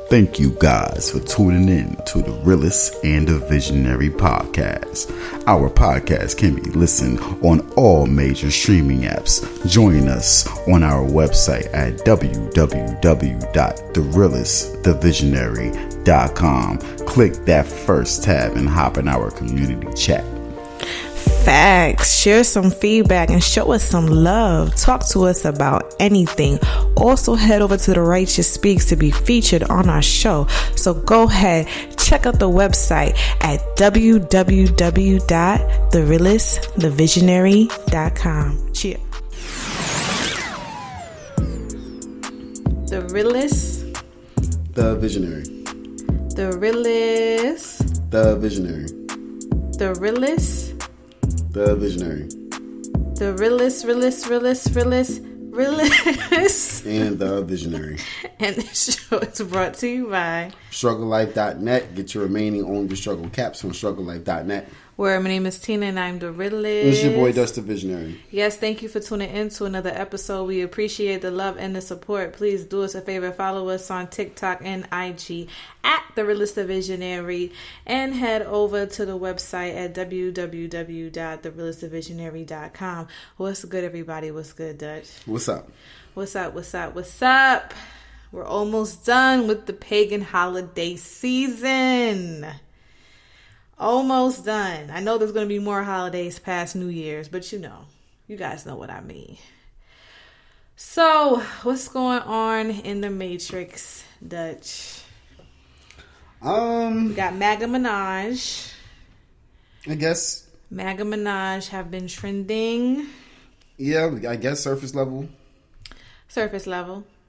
Thank you guys for tuning in to the Realist and the Visionary podcast. Our podcast can be listened on all major streaming apps. Join us on our website at www.therealistthevisionary.com. Click that first tab and hop in our community chat. Facts. Share some feedback and show us some love. Talk to us about anything. Also head over to The Righteous Speaks to be featured on our show. So go ahead, check out the website at www.therealistthevisionary.com. Cheers. The Realist. The Visionary. The Realist. The Visionary. The Realist. The Visionary. The realist. And the Visionary. And this show is brought to you by StruggleLife.net. Get your remaining On Your Struggle caps from StruggleLife.net. Where my name is Tina and I'm the Realist. It's your boy Dust the Visionary. Yes, thank you for tuning in to another episode. We appreciate the love and the support. Please do us a favor. Follow us on TikTok and IG at The Realist the Visionary. And head over to the website at www.therealistthevisionary.com. What's good, everybody? What's good, Dutch? What's up? What's up? We're almost done with the pagan holiday season. Almost done. I know there's going to be more holidays past New Year's, but you guys know what I mean. So, what's going on in the Matrix, Dutch? We got Maga Minaj. I guess. Maga Minaj have been trending. Yeah, I guess surface level.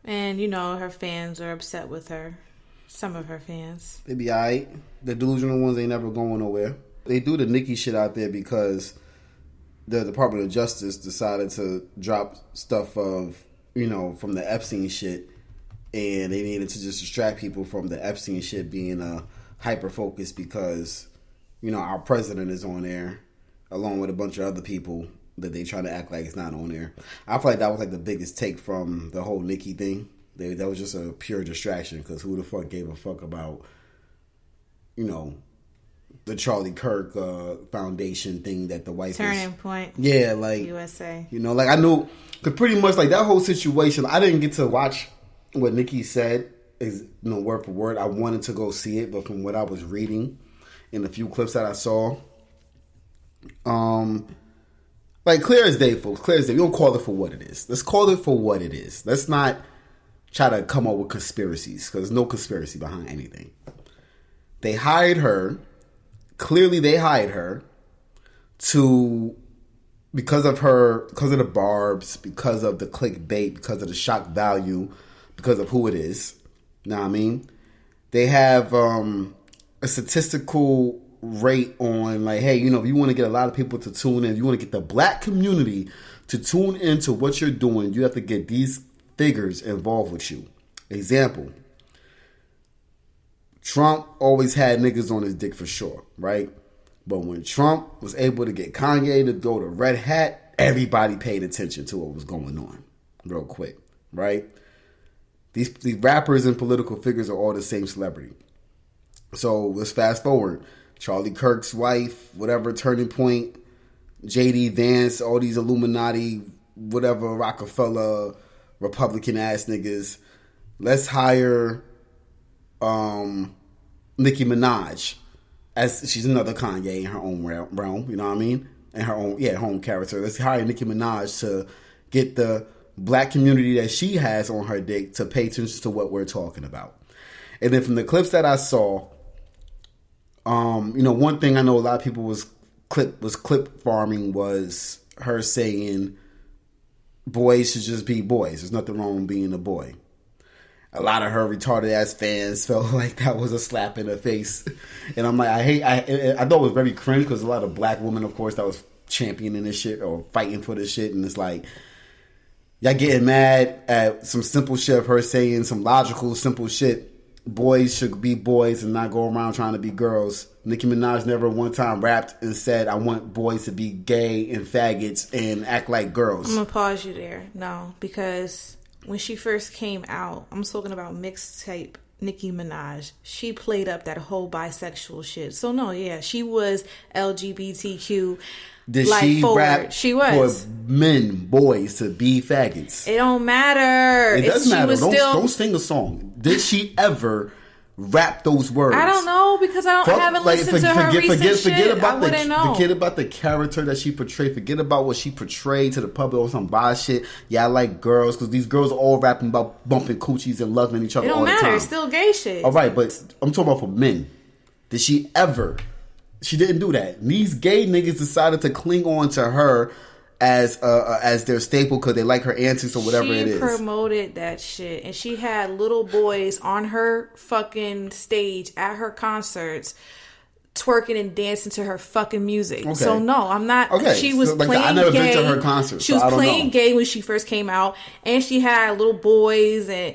And, her fans are upset with her. Some of her fans. They be alright. The delusional ones ain't never going nowhere. They do the Nicki shit out there because the Department of Justice decided to drop stuff of, from the Epstein shit. And they needed to just distract people from the Epstein shit being hyper-focused because, our president is on there along with a bunch of other people that they try to act like it's not on there. I feel like that was like the biggest take from the whole Nicki thing. That was just a pure distraction because who the fuck gave a fuck about, the Charlie Kirk Foundation thing that the wife Turning Point. Yeah, like USA. I knew, because pretty much like that whole situation, I didn't get to watch what Nicki said is word for word. I wanted to go see it, but from what I was reading in the few clips that I saw, like clear as day, folks, clear as day. We don't call it for what it is. Let's call it for what it is. Let's not try to come up with conspiracies because there's no conspiracy behind anything. They hired her. Clearly, they hired her because of the barbs, because of the clickbait, because of the shock value, because of who it is. You know what I mean? They have a statistical rate on like, hey, if you want to get a lot of people to tune in, you want to get the black community to tune into what you're doing, you have to get these figures involved with you. Example, Trump always had niggas on his dick for sure, right? But when Trump was able to get Kanye to go to Red Hat, everybody paid attention to what was going on real quick, right? These rappers and political figures are all the same celebrity. So let's fast forward. Charlie Kirk's wife, whatever, Turning Point, JD Vance, all these Illuminati, whatever, Rockefeller, Republican ass niggas. Let's hire Nicki Minaj as she's another Kanye in her own realm, you know what I mean? And her own character. Let's hire Nicki Minaj to get the black community that she has on her dick to pay attention to what we're talking about. And then from the clips that I saw, one thing I know a lot of people was clip farming was her saying boys should just be boys. There's nothing wrong with being a boy. A lot of her retarded ass fans felt like that was a slap in the face. And I'm like, I thought it was very cringe because a lot of black women, of course, that was championing this shit or fighting for this shit. And it's like, y'all getting mad at some simple shit of her saying some logical, simple shit. Boys should be boys and not go around trying to be girls. Nicki Minaj never one time rapped and said, I want boys to be gay and faggots and act like girls. I'm going to pause you there. No, because when she first came out, I'm talking about mixtape Nicki Minaj. She played up that whole bisexual shit. So no, yeah, she was LGBTQ. Did like she forward. rap She was. for men, boys to be faggots? It don't matter. It does matter. Don't still... sing a song. Did she ever rap those words? I don't know because I haven't listened to her recent shit. Forget about the character that she portrayed. Forget about what she portrayed to the public or some bullshit. Yeah, I like girls because these girls are all rapping about bumping coochies and loving each other all the time. It don't matter. It's still gay shit. All right, but I'm talking about for men. Did she ever? She didn't do that. These gay niggas decided to cling on to her as their staple because they like her antics or whatever it is. She promoted that shit, and she had little boys on her fucking stage at her concerts twerking and dancing to her fucking music. Okay. So no, I'm not. Okay. She was playing I never gay. Been to her concert. She was playing gay when she first came out, and she had little boys and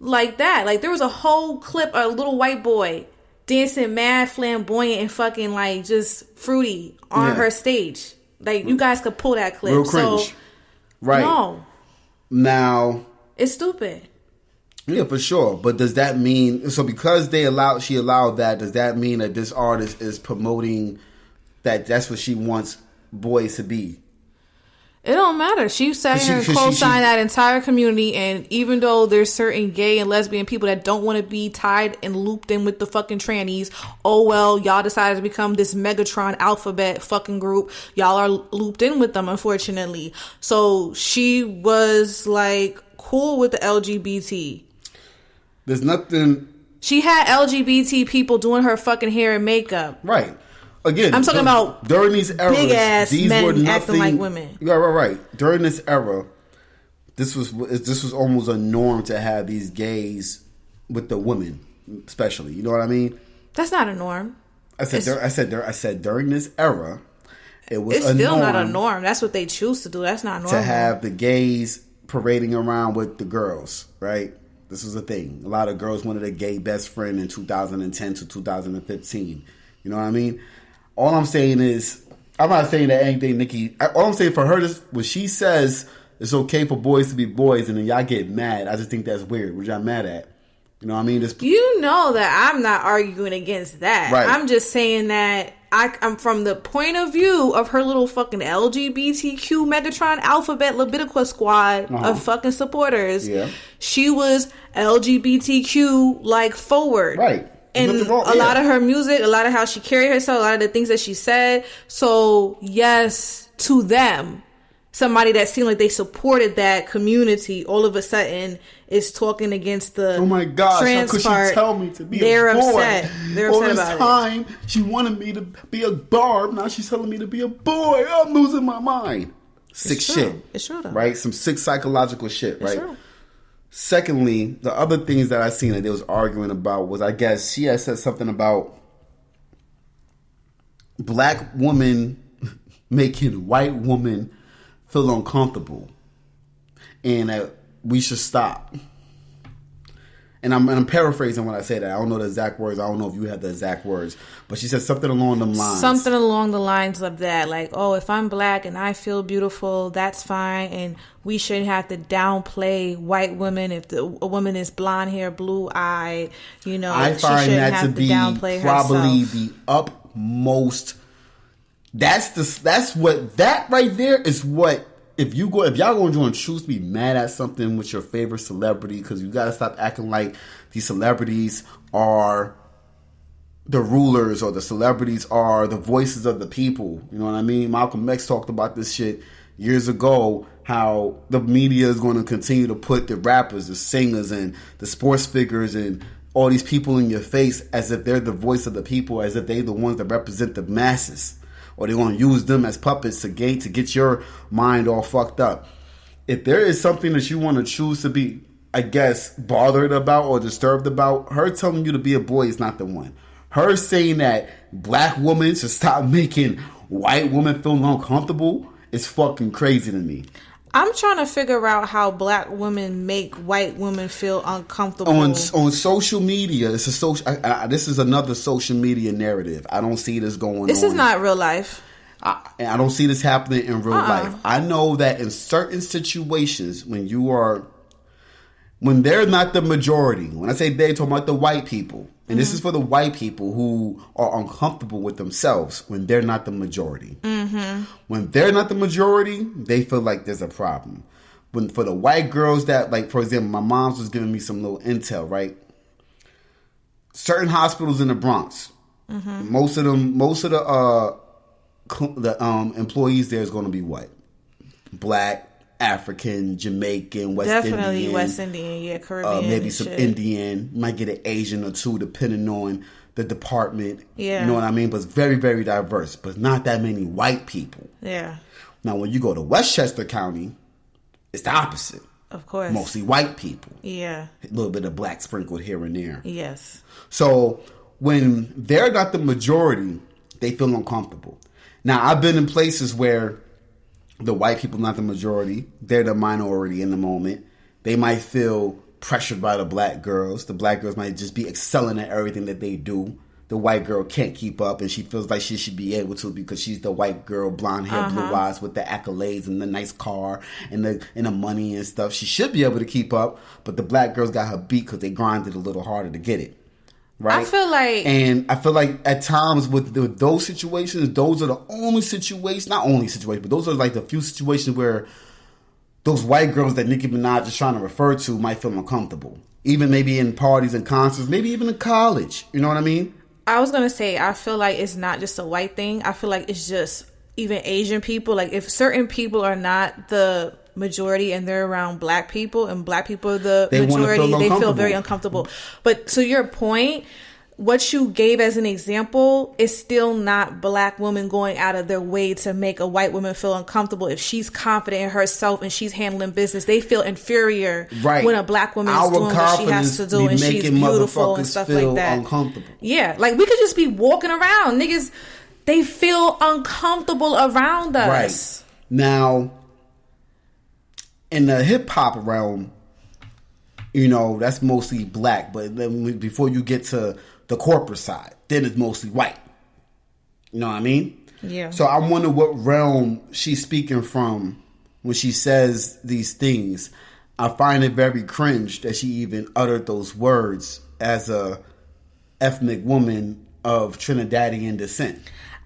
like that. Like there was a whole clip of a little white boy dancing mad flamboyant and fucking like just fruity on her stage. Like you guys could pull that clip. Real cringe. So, right. No. Now it's stupid. Yeah, for sure. But does that mean so because she allowed that, does that mean that this artist is promoting that's what she wants boys to be? It don't matter. She sat here and co-signed that entire community, and even though there's certain gay and lesbian people that don't want to be tied and looped in with the fucking trannies, oh well, y'all decided to become this Megatron alphabet fucking group. Y'all are looped in with them, unfortunately. So she was like cool with the LGBT. There's nothing. She had LGBT people doing her fucking hair and makeup. Right. Again, I'm talking about during these eras, big ass these men were nothing, acting like women. Right. During this era, this was almost a norm to have these gays with the women, especially. You know what I mean? That's not a norm. I said during this era, it was. It's still not a norm. That's what they choose to do. That's not normal. To have the gays parading around with the girls, right? This was a thing. A lot of girls wanted a gay best friend in 2010 to 2015. You know what I mean? All I'm saying is, I'm not saying that anything Nicki. All I'm saying for her is when she says it's okay for boys to be boys, and then y'all get mad. I just think that's weird. What y'all mad at? You know what I mean? You know that I'm not arguing against that. Right. I'm just saying that I'm from the point of view of her little fucking LGBTQ Megatron alphabet Levitica squad of fucking supporters. Yeah. She was LGBTQ like forward. Right. And a lot of her music, a lot of how she carried herself, a lot of the things that she said. So, yes, to them, somebody that seemed like they supported that community, all of a sudden is talking against the oh my gosh, trans how could part. She tell me to be They're a boy? upset. They're upset about it. All this time, she wanted me to be a barb. Now she's telling me to be a boy. I'm losing my mind. Sick shit. It's true, though. Right? Some sick psychological shit, right? It's true. Secondly, the other things that I seen that they was arguing about was, I guess, she had said something about black women making white women feel uncomfortable, and that we should stop. And I'm paraphrasing when I say that. I don't know the exact words. I don't know if you have the exact words. But she said something along them lines. Something along the lines of that. Like, oh, if I'm black and I feel beautiful, that's fine. And we shouldn't have to downplay white women if a woman is blonde hair, blue eyed. You know, I find that to be probably the utmost. That's what that right there is what. If y'all going to choose to be mad at something with your favorite celebrity, because you got to stop acting like these celebrities are the rulers or the celebrities are the voices of the people. You know what I mean? Malcolm X talked about this shit years ago, how the media is going to continue to put the rappers, the singers, and the sports figures and all these people in your face as if they're the voice of the people, as if they're the ones that represent the masses. Or they're going to use them as puppets to get your mind all fucked up. If there is something that you want to choose to be, I guess, bothered about or disturbed about, her telling you to be a boy is not the one. Her saying that black women should stop making white women feel uncomfortable is fucking crazy to me. I'm trying to figure out how black women make white women feel uncomfortable. On social media, it's a social. This is another social media narrative. I don't see this going on. This is not real life. I don't see this happening in real life. I know that in certain situations, when you are when they're not the majority, when I say they, talking about the white people, and this is for the white people who are uncomfortable with themselves when they're not the majority. When they're not the majority, they feel like there's a problem. When for the white girls that, like, for example, my mom's was giving me some little intel, right? Certain hospitals in the Bronx, most of the employees there is going to be white, black, African, Jamaican, Definitely West Indian, yeah, Caribbean, maybe some Indian. You might get an Asian or two, depending on the department. Yeah, you know what I mean. But it's very, very diverse. But not that many white people. Yeah. Now, when you go to Westchester County, it's the opposite. Of course, mostly white people. Yeah, a little bit of black sprinkled here and there. Yes. So when they're not the majority, they feel uncomfortable. Now, I've been in places where the white people not the majority, they're the minority in the moment. They might feel pressured by the black girls. The black girls might just be excelling at everything that they do. The white girl can't keep up, and she feels like she should be able to because she's the white girl, blonde hair, blue eyes, with the accolades and the nice car and the money and stuff. She should be able to keep up, but the black girls got her beat because they grinded a little harder to get it. Right? I feel like at times with those situations, those are the only situations, not only situations, but those are like the few situations where those white girls that Nicki Minaj is trying to refer to might feel uncomfortable. Even maybe in parties and concerts, maybe even in college. You know what I mean? I was going to say, I feel like it's not just a white thing. I feel like it's just even Asian people. Like if certain people are not the majority and they're around black people and black people are the majority, they feel very uncomfortable. But to your point, what you gave as an example is still not black women going out of their way to make a white woman feel uncomfortable. If she's confident in herself and she's handling business, they feel inferior when a black woman is doing what she has to do and she's beautiful and stuff like that. Uncomfortable. Yeah, like we could just be walking around. Niggas, they feel uncomfortable around us. Right. Now, in the hip hop realm, you know, that's mostly black. But then before you get to the corporate side, then it's mostly white. You know what I mean? Yeah. So I wonder what realm she's speaking from when she says these things. I find it very cringe that she even uttered those words as a ethnic woman of Trinidadian descent.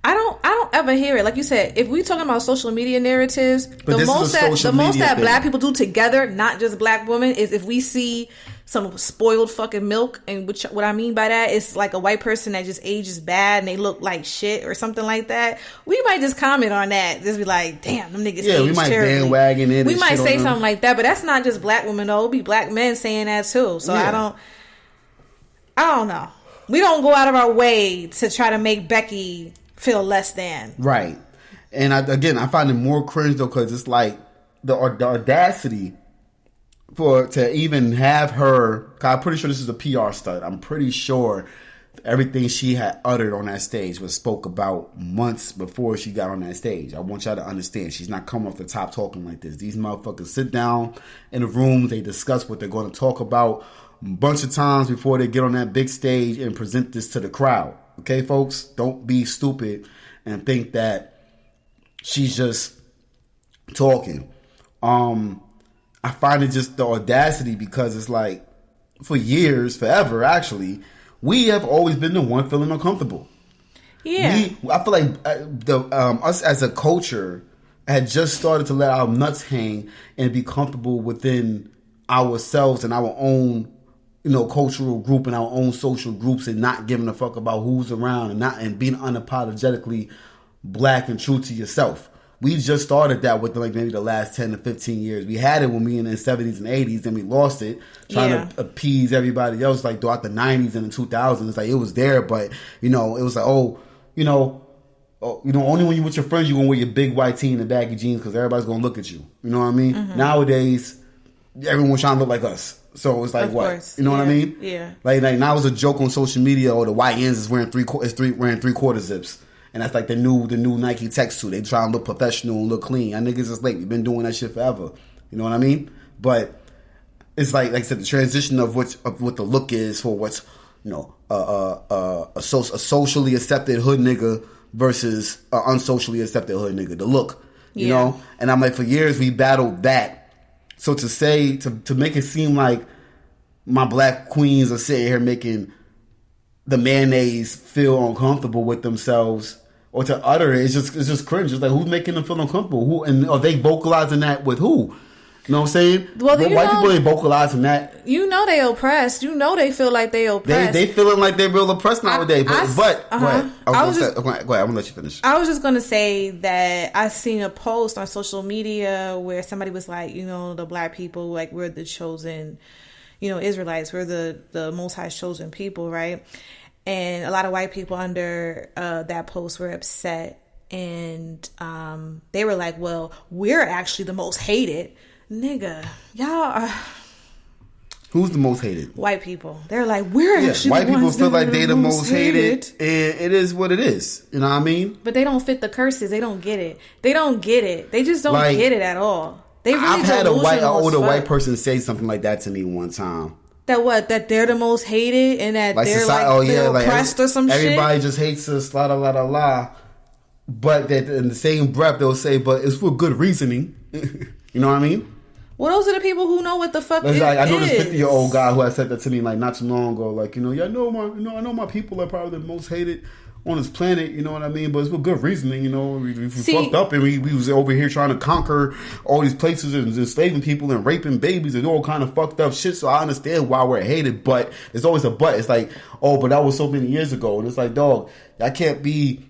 I don't ever hear it. Like you said, if we talking about social media narratives, the most that black people do together, not just black women, is if we see some spoiled fucking milk, and what I mean by that is like a white person that just ages bad and they look like shit or something like that. We might just comment on that. Just be like, damn, them niggas age we might terribly. Bandwagon it. We might say something like that, but that's not just black women though. It'll be black men saying that too. So I don't know. We don't go out of our way to try to make Becky feel less than. Right. And I find it more cringe though, because it's like the audacity to even have her. I'm pretty sure this is a PR stunt. I'm pretty sure everything she had uttered on that stage was spoke about months before she got on that stage. I want y'all to understand, she's not coming off the top talking like this. These motherfuckers sit down in a room, they discuss what they're going to talk about a bunch of times before they get on that big stage and present this to the crowd. Okay, folks, don't be stupid and think that she's just talking. I find it just the audacity, because it's like for years, forever actually, we have always been the one feeling uncomfortable. Yeah, I feel like us as a culture had just started to let our nuts hang and be comfortable within ourselves and our own, cultural group and our own social groups, and not giving a fuck about who's around and being unapologetically black and true to yourself. We just started that with like maybe the last 10 to 15 years. We had it when we in the 70s and 80s, and we lost it trying to appease everybody else. Like throughout the 90s and the 2000s, like it was there, but it was like, only when you with your friends you gonna wear your big white tee and the baggy jeans because everybody's gonna look at you. You know what I mean? Mm-hmm. Nowadays, everyone's trying to look like us. So it's like, of what? Course. You know what I mean? Yeah. Like now it's a joke on social media. Or the YNs is wearing three-quarter zips, and that's like the new Nike tech suit. They try and look professional and look clean. Y'all niggas is late. We've been doing that shit forever. You know what I mean? But it's like I said, the transition of what the look is for what's a socially accepted hood nigga versus an unsocially accepted hood nigga. The look, you know. And I'm like, for years we battled that. So to say to make it seem like my black queens are sitting here making the mayonnaise feel uncomfortable with themselves or to utter it. It's just cringe. It's like, who's making them feel uncomfortable? Who, and are they vocalizing that with who? You know what I'm saying? Well, white people ain't vocalizing that. You know they oppressed. You know they feel like they oppressed. They feeling like they're real oppressed nowadays. Go ahead. I'm gonna let you finish. I was just gonna say that I seen a post on social media where somebody was like, the black people, like, we're the chosen, Israelites. We're the Most High's chosen people, right? And a lot of white people under that post were upset, and they were like, well, we're actually the most hated. Nigga, y'all are... Who's the most hated? White people. They're like, we're actually white the people ones feel that like they the most hated, hated, and it is what it is. You know what I mean? But they don't fit the curses. They don't get it. They don't get it. They just don't get it at all. They really I've had an older white white person say something like that to me one time. That they're the most hated, and that they're society, they're oppressed or some shit. Everybody just hates us, la la la la la. But that in the same breath they'll say, but it's for good reasoning. You know what I mean? Well, those are the people who know what the fuck it I know is. this 50-year-old guy who had said that to me like not too long ago. Like, I know my people are probably the most hated on this planet. You know what I mean? But it's for good reasoning. We fucked up and we was over here trying to conquer all these places and enslaving people and raping babies and all kind of fucked up shit. So I understand why we're hated, but there's always a but. It's like, oh, but that was so many years ago, and it's like, dog, I can't be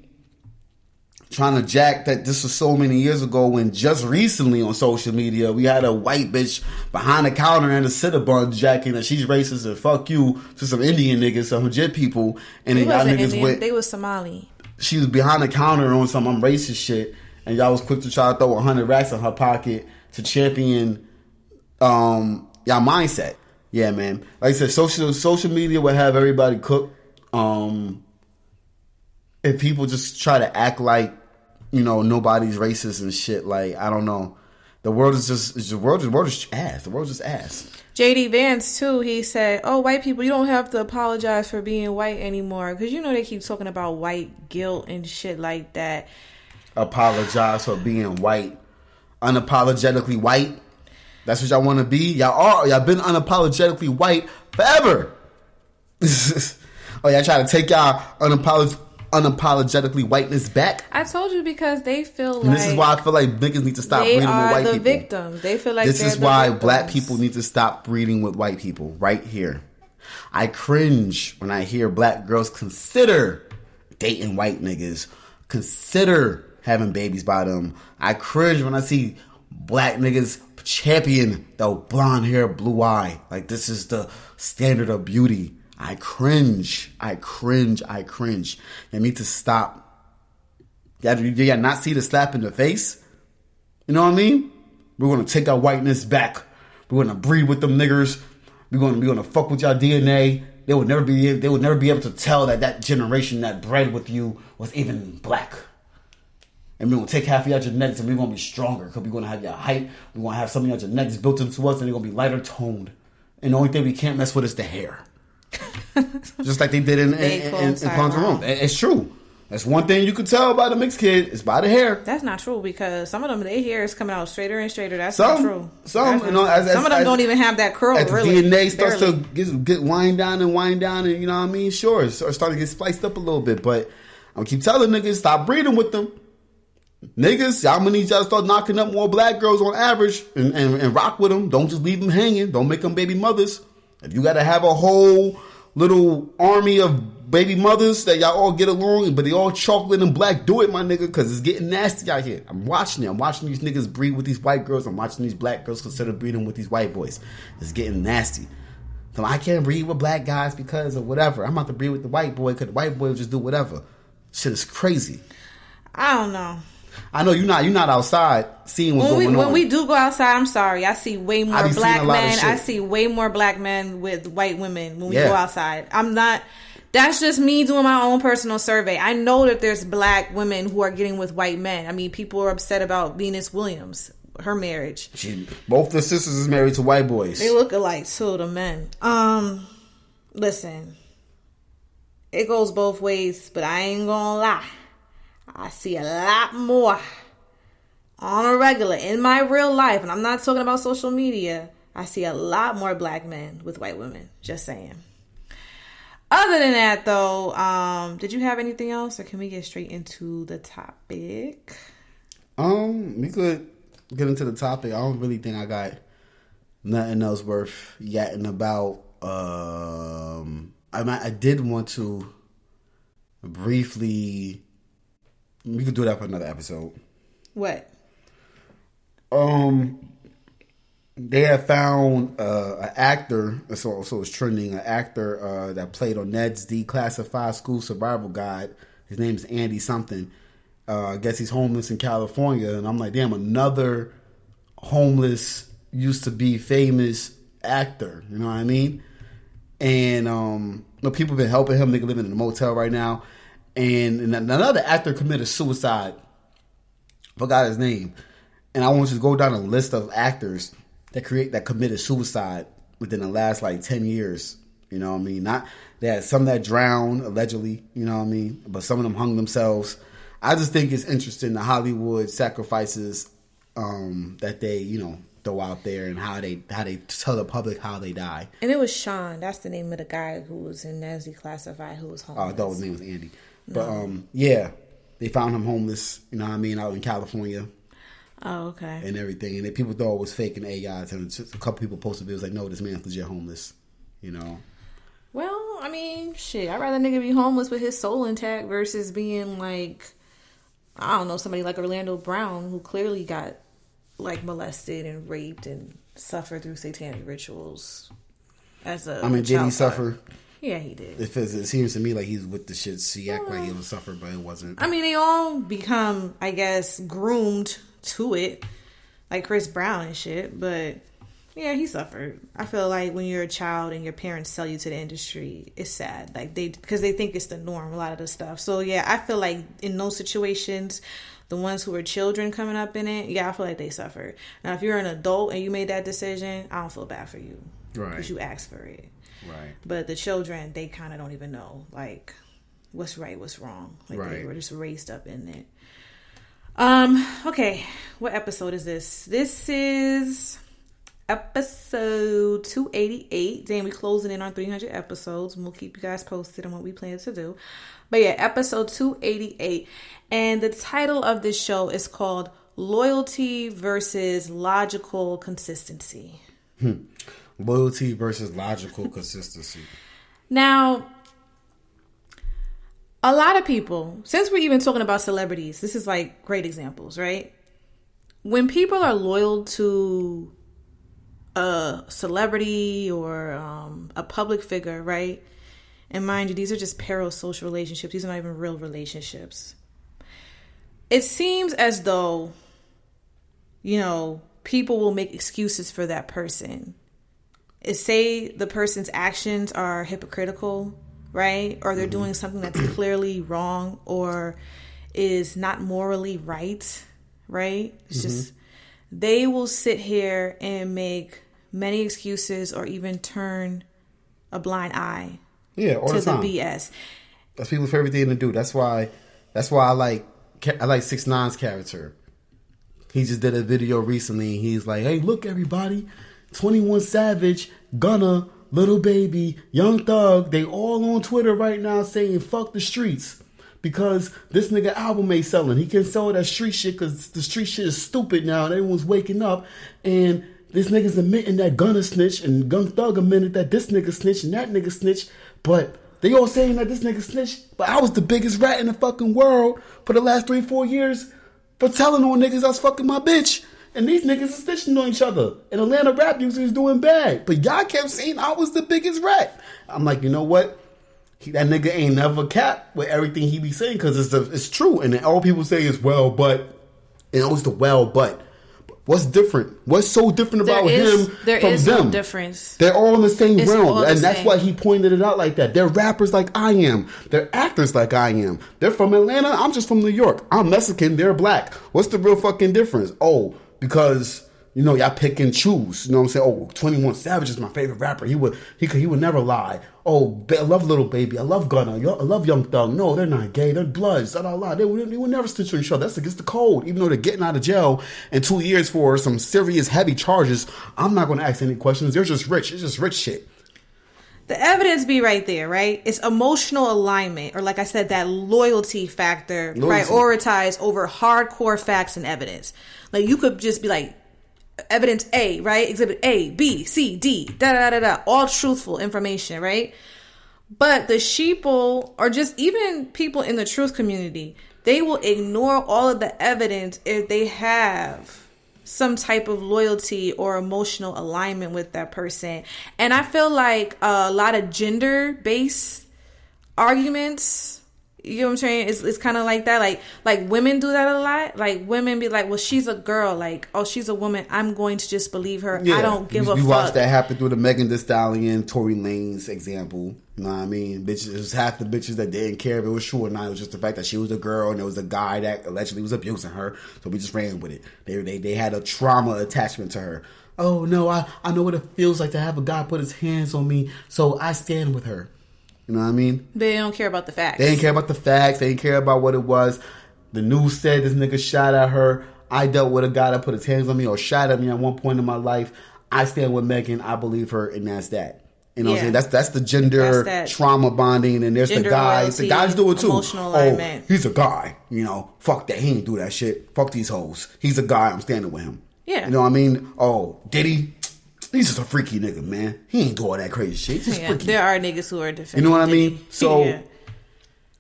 trying to jack that this was so many years ago when just recently on social media we had a white bitch behind the counter in a Cinnabon jacking that she's racist and fuck you to some Indian niggas, some Hajit people, and then y'all niggas went. They was Somali. She was behind the counter on some racist shit, and y'all was quick to try to throw 100 racks in her pocket to champion y'all mindset. Yeah, man. Like I said, social media will have everybody cooked. If people just try to act like nobody's racist and shit, like, I don't know. The world is just ass. The world's just ass. JD Vance too. He said, "Oh, white people, you don't have to apologize for being white anymore, because they keep talking about white guilt and shit like that." Apologize for being white, unapologetically white. That's what y'all want to be. Y'all been unapologetically white forever. Oh, y'all try to take y'all unapologetically whiteness back. I told you, because they feel like... And this is why I feel like niggas need to stop breeding with white people. They are the victims. They feel like this they're is why victims. Black people need to stop breeding with white people right here. I cringe when I hear black girls consider dating white niggas, consider having babies by them. I cringe when I see black niggas champion the blonde hair, blue eye. Like, this is the standard of beauty. I cringe. You need to stop. You not see the slap in the face? You know what I mean? We're going to take our whiteness back. We're going to breed with them niggers. We're going to fuck with y'all DNA. They would never be able to tell that generation that bred with you was even black. And we're going to take half of your genetics and we're going to be stronger, because we're going to have your height. We're going to have some of your genetics built into us, and they're going to be lighter toned. And the only thing we can't mess with is the hair. Just like they did in Clones Room. It's true. That's one thing you could tell about a mixed kid. It's by the hair. That's not true, because some of them, their hair is coming out straighter and straighter. That's not true. Some of them don't even have that curl. As really, the DNA starts to get wind down, and you know what I mean? Sure, it's starting to get spliced up a little bit. But I'm gonna keep telling niggas, stop breeding with them. Niggas, y'all gonna need y'all to start knocking up more black girls on average and rock with them. Don't just leave them hanging. Don't make them baby mothers. If you gotta have a whole little army of baby mothers that y'all all get along, but they all chocolate and black, do it, my nigga, because it's getting nasty out here. I'm watching it. I'm watching these niggas breed with these white girls. I'm watching these black girls consider breeding with these white boys. It's getting nasty. So I can't breed with black guys because of whatever. I'm about to breed with the white boy because the white boy will just do whatever. Shit is crazy. I don't know. I know you're not outside seeing what's going on. When we do go outside, I'm sorry, I see way more black men. I see way more black men with white women when we go outside. I'm not. That's just me doing my own personal survey. I know that there's black women who are getting with white men. I mean, people are upset about Venus Williams, her marriage. Both the sisters is married to white boys. They look alike too, the men. Listen, it goes both ways, but I ain't gonna lie. I see a lot more on a regular in my real life, and I'm not talking about social media. I see a lot more black men with white women. Just saying. Other than that, though, did you have anything else, or can we get straight into the topic? We could get into the topic. I don't really think I got nothing else worth yatting about. I did want to briefly. We could do that for another episode. What? They had found an actor, so it's trending, an actor that played on Ned's Declassified School Survival Guide. His name's Andy something. I guess he's homeless in California, and I'm like, damn, another homeless, used to be famous actor. You know what I mean? And people have been helping him. Nigga living in a motel right now. And another actor committed suicide. Forgot his name. And I want you to go down a list of actors that committed suicide within the last like 10 years. You know what I mean? Not that some that drowned allegedly, you know what I mean? But some of them hung themselves. I just think it's interesting the Hollywood sacrifices that they, throw out there, and how they tell the public how they die. And it was Sean. That's the name of the guy who was in Ned's Declassified, who was homeless. Oh, I thought his name was Andy. But yeah, they found him homeless, you know what I mean, out in California. Oh, okay. And everything. And people thought it was fake and AI. And a couple people posted videos like, no, this man's legit homeless. You know? Well, I mean, shit. I'd rather nigga be homeless with his soul intact versus being like, I don't know, somebody like Orlando Brown, who clearly got like molested and raped and suffered through satanic rituals as a did he suffer? Yeah, he did. It seems to me like he's with the shit. He act like he would suffer, but it wasn't. I mean, they all become, I guess, groomed to it, like Chris Brown and shit. But yeah, he suffered. I feel like when you're a child and your parents sell you to the industry, it's sad. Like because they think it's the norm, a lot of the stuff. So yeah, I feel like in those situations, the ones who are children coming up in it, yeah, I feel like they suffered. Now, if you're an adult and you made that decision, I don't feel bad for you, right? Because you asked for it. Right. But the children, they kind of don't even know, like, what's right, what's wrong. Like, right. They were just raised up in it. Okay. What episode is this? This is episode 288. Damn, we closing in on 300 episodes. And we'll keep you guys posted on what we plan to do. But yeah, episode 288. And the title of this show is called Loyalty versus Logical Consistency. Loyalty versus logical consistency. Now, a lot of people, since we're even talking about celebrities, this is like great examples, right? When people are loyal to a celebrity or a public figure, right? And mind you, these are just parasocial relationships. These are not even real relationships. It seems as though, people will make excuses for that person. Say the person's actions are hypocritical, right? Or they're doing something that's clearly wrong or is not morally right? It's just, they will sit here and make many excuses or even turn a blind eye all to the time. The BS. That's people's favorite thing to do. That's why I like 6ix9ine's character. He just did a video recently. He's like, hey, look, everybody. 21 Savage, Gunna, Lil Baby, Young Thug, they all on Twitter right now saying fuck the streets. Because this nigga album ain't selling. He can sell that street shit because the street shit is stupid now and everyone's waking up. And this nigga's admitting that Gunna snitch and Young Thug admitted that this nigga snitch and that nigga snitch. But they all saying that this nigga snitch. But I was the biggest rat in the fucking world for the last 3-4 years for telling on niggas I was fucking my bitch. And these niggas are snitching on each other. And Atlanta rap music is doing bad. But y'all kept saying I was the biggest rat. I'm like, you know what? That nigga ain't never capped with everything he be saying because it's true. And then all people say is, well, but. And it was the well, but. What's different? What's so different about him from them? There is no difference. They're all in the same realm. And that's why he pointed it out like that. They're rappers like I am. They're actors like I am. They're from Atlanta. I'm just from New York. I'm Mexican. They're black. What's the real fucking difference? Oh, because y'all pick and choose. You know what I'm saying? Oh, 21 Savage is my favorite rapper. He would never lie. Oh, I love Little Baby. I love Gunna. I love Young Thug. No, they're not gay. They're bloods. They would never stitch on each other. That's against the code. Even though they're getting out of jail in 2 years for some serious, heavy charges, I'm not going to ask any questions. They're just rich. It's just rich shit. The evidence be right there, right? It's emotional alignment, or like I said, that loyalty factor prioritized over hardcore facts and evidence. Like, you could just be like, evidence A, right? Exhibit A, B, C, D, da. All truthful information, right? But the sheeple, or just even people in the truth community, they will ignore all of the evidence if they have some type of loyalty or emotional alignment with that person. And I feel like a lot of gender-based arguments, you know what I'm saying, it's kind of like that. Like women do that a lot. Like, women be like, well, she's a girl. Like, oh, she's a woman, I'm going to just believe her. I don't give a fuck. We watched that happen through the Megan Thee Stallion, Tory Lanez example. You know what I mean? Bitches, it was half the bitches that didn't care if it was true or not. It was just the fact that she was a girl and there was a guy that allegedly was abusing her. So we just ran with it. They had a trauma attachment to her. Oh, no, I know what it feels like to have a guy put his hands on me, so I stand with her. You know what I mean? They don't care about the facts. They didn't care about the facts. They didn't care about what it was. The news said this nigga shot at her. I dealt with a guy that put his hands on me or shot at me at one point in my life. I stand with Megan. I believe her, and that's that. You know what I'm saying? That's the gender trauma bonding, and there's the guys. The guys do it too. Oh, he's a guy. You know, fuck that. He ain't do that shit. Fuck these hoes. He's a guy. I'm standing with him. Yeah. You know what I mean? Oh, did he? He's just a freaky nigga, man. He ain't do all that crazy shit. He's just freaky. There are niggas who are defending. You know what I mean? So,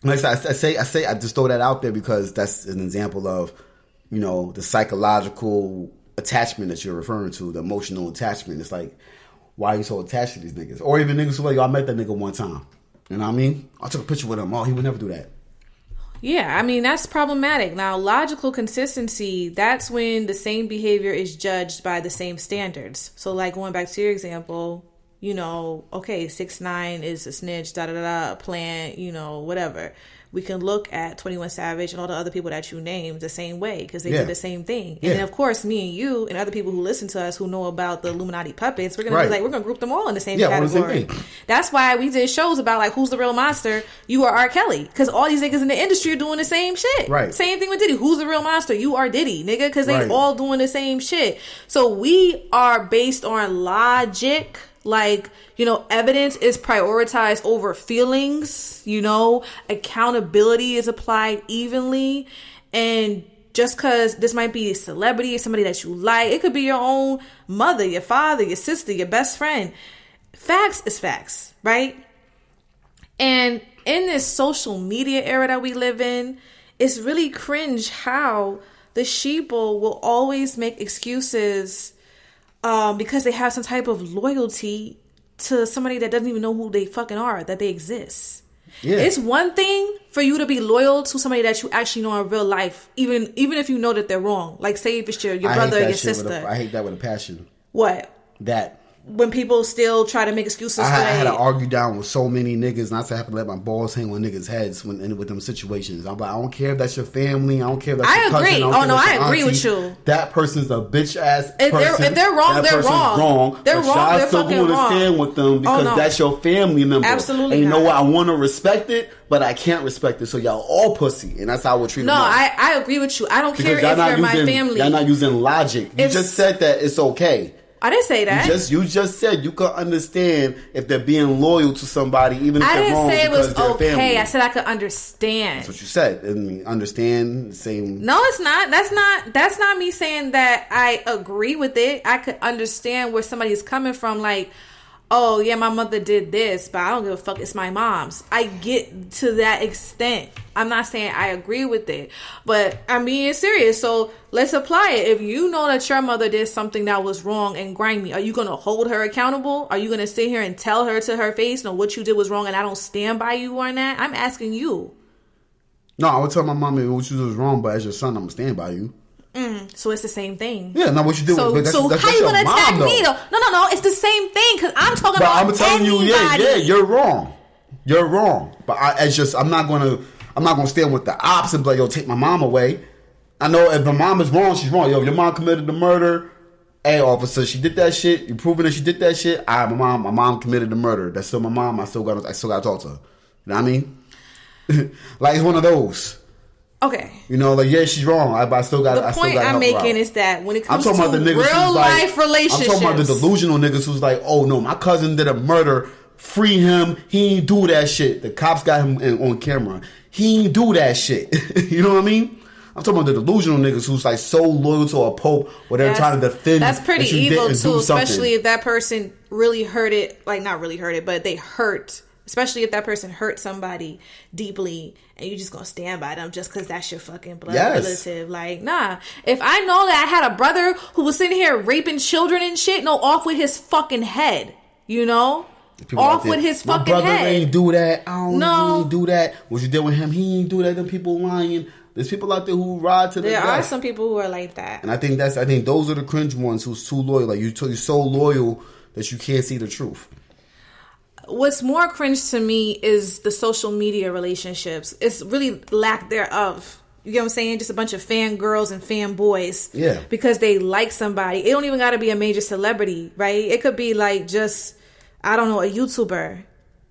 like I say, I just throw that out there because that's an example of, you know, the psychological attachment that you're referring to, the emotional attachment. It's like, why are you so attached to these niggas? Or even niggas who like, I met that nigga one time. You know what I mean? I took a picture with him. Oh, he would never do that. Yeah, I mean, that's problematic. Now, logical consistency, that's when the same behavior is judged by the same standards. So, like, going back to your example, you know, okay, 6ix9ine is a snitch, a plant, you know, whatever. We can look at 21 Savage and all the other people that you named the same way because they did the same thing. And then, of course, me and you and other people who listen to us who know about the Illuminati puppets, we're going to be like, we're going to group them all in the same category. That's why we did shows about, like, who's the real monster? You are R. Kelly. Because all these niggas in the industry are doing the same shit. Right. Same thing with Diddy. Who's the real monster? You are Diddy, nigga. Because they all doing the same shit. So we are based on logic. Like, you know, evidence is prioritized over feelings, you know, accountability is applied evenly. And just because this might be a celebrity, somebody that you like, it could be your own mother, your father, your sister, your best friend. Facts is facts, right? And in this social media era that we live in, it's really cringe how the sheeple will always make excuses because they have some type of loyalty to somebody that doesn't even know who they fucking are, that they exist. Yeah. It's one thing for you to be loyal to somebody that you actually know in real life, even if you know that they're wrong. Like, say if it's your brother or your sister. I hate that with a passion. What? That. When people still try to make excuses. I had to argue down with so many niggas, and I said I have to let my balls hang on niggas' heads with them situations. I'm like, I don't care if that's your family. I don't care if that's your cousin. I agree with you. That person's a bitch ass person. If they're wrong, they're wrong. They're wrong. They're fucking wrong. I still stand with them because that's your family member. Absolutely. And you know what? I want to respect it, but I can't respect it. So y'all all pussy, and that's how I would treat them. No, I agree with you. I don't care if you're my family. Y'all not using logic. You just said that it's okay. I didn't say that. You just said you could understand if they're being loyal to somebody, even if they're wrong. I didn't say it was okay. Family. I said I could understand. That's what you said. I mean, understand, same. No, it's not. That's not me saying that I agree with it. I could understand where somebody's coming from. Like, oh yeah, my mother did this, but I don't give a fuck. It's my mom's. I get to that extent. I'm not saying I agree with it, but I'm being serious. So let's apply it. If you know that your mother did something that was wrong and grimy, are you going to hold her accountable? Are you going to sit here and tell her to her face, no, what you did was wrong and I don't stand by you on that? I'm asking you. No, I would tell my mom what you did was wrong, but as your son, I'm going to stand by you. So it's the same thing. Yeah, not what you do. So how you gonna attack me though? No. It's the same thing because I'm talking about. I'm telling you, yeah, you're wrong. You're wrong. But I'm not gonna stand with the ops and be like, yo, take my mom away. I know if my mom is wrong, she's wrong. Yo, if your mom committed the murder, Hey, officer, she did that shit. You proving that she did that shit? My mom committed the murder. That's still my mom. I still got to talk to her. You know what I mean? Like, it's one of those. Okay. You know, like, yeah, she's wrong. I still got. The point I'm making is that when it comes to about the niggas real life relationships, I'm talking about the delusional niggas who's like, oh no, my cousin did a murder. Free him. He ain't do that shit. The cops got him on camera. He ain't do that shit. You know what I mean? I'm talking about the delusional niggas who's like so loyal to a pope where they're trying to defend. That's pretty evil too, especially something. if that person really hurt it. Like, not really hurt it, but they hurt. Especially if that person hurt somebody deeply and you just gonna stand by them just because that's your fucking blood relative. Like, nah. If I know that I had a brother who was sitting here raping children and shit, no, off with his fucking head. You know? People off with his fucking head. My brother ain't do that. I don't know. He ain't do that. What you did with him, he ain't do that. Them people lying. There's people out there who ride to the death. There are some people who are like that. And I think those are the cringe ones who's too loyal. Like, you're so loyal that you can't see the truth. What's more cringe to me is the social media relationships. It's really lack thereof. You get what I'm saying? Just a bunch of fangirls and fanboys. Yeah. Because they like somebody. It don't even got to be a major celebrity, right? It could be like just, I don't know, a YouTuber,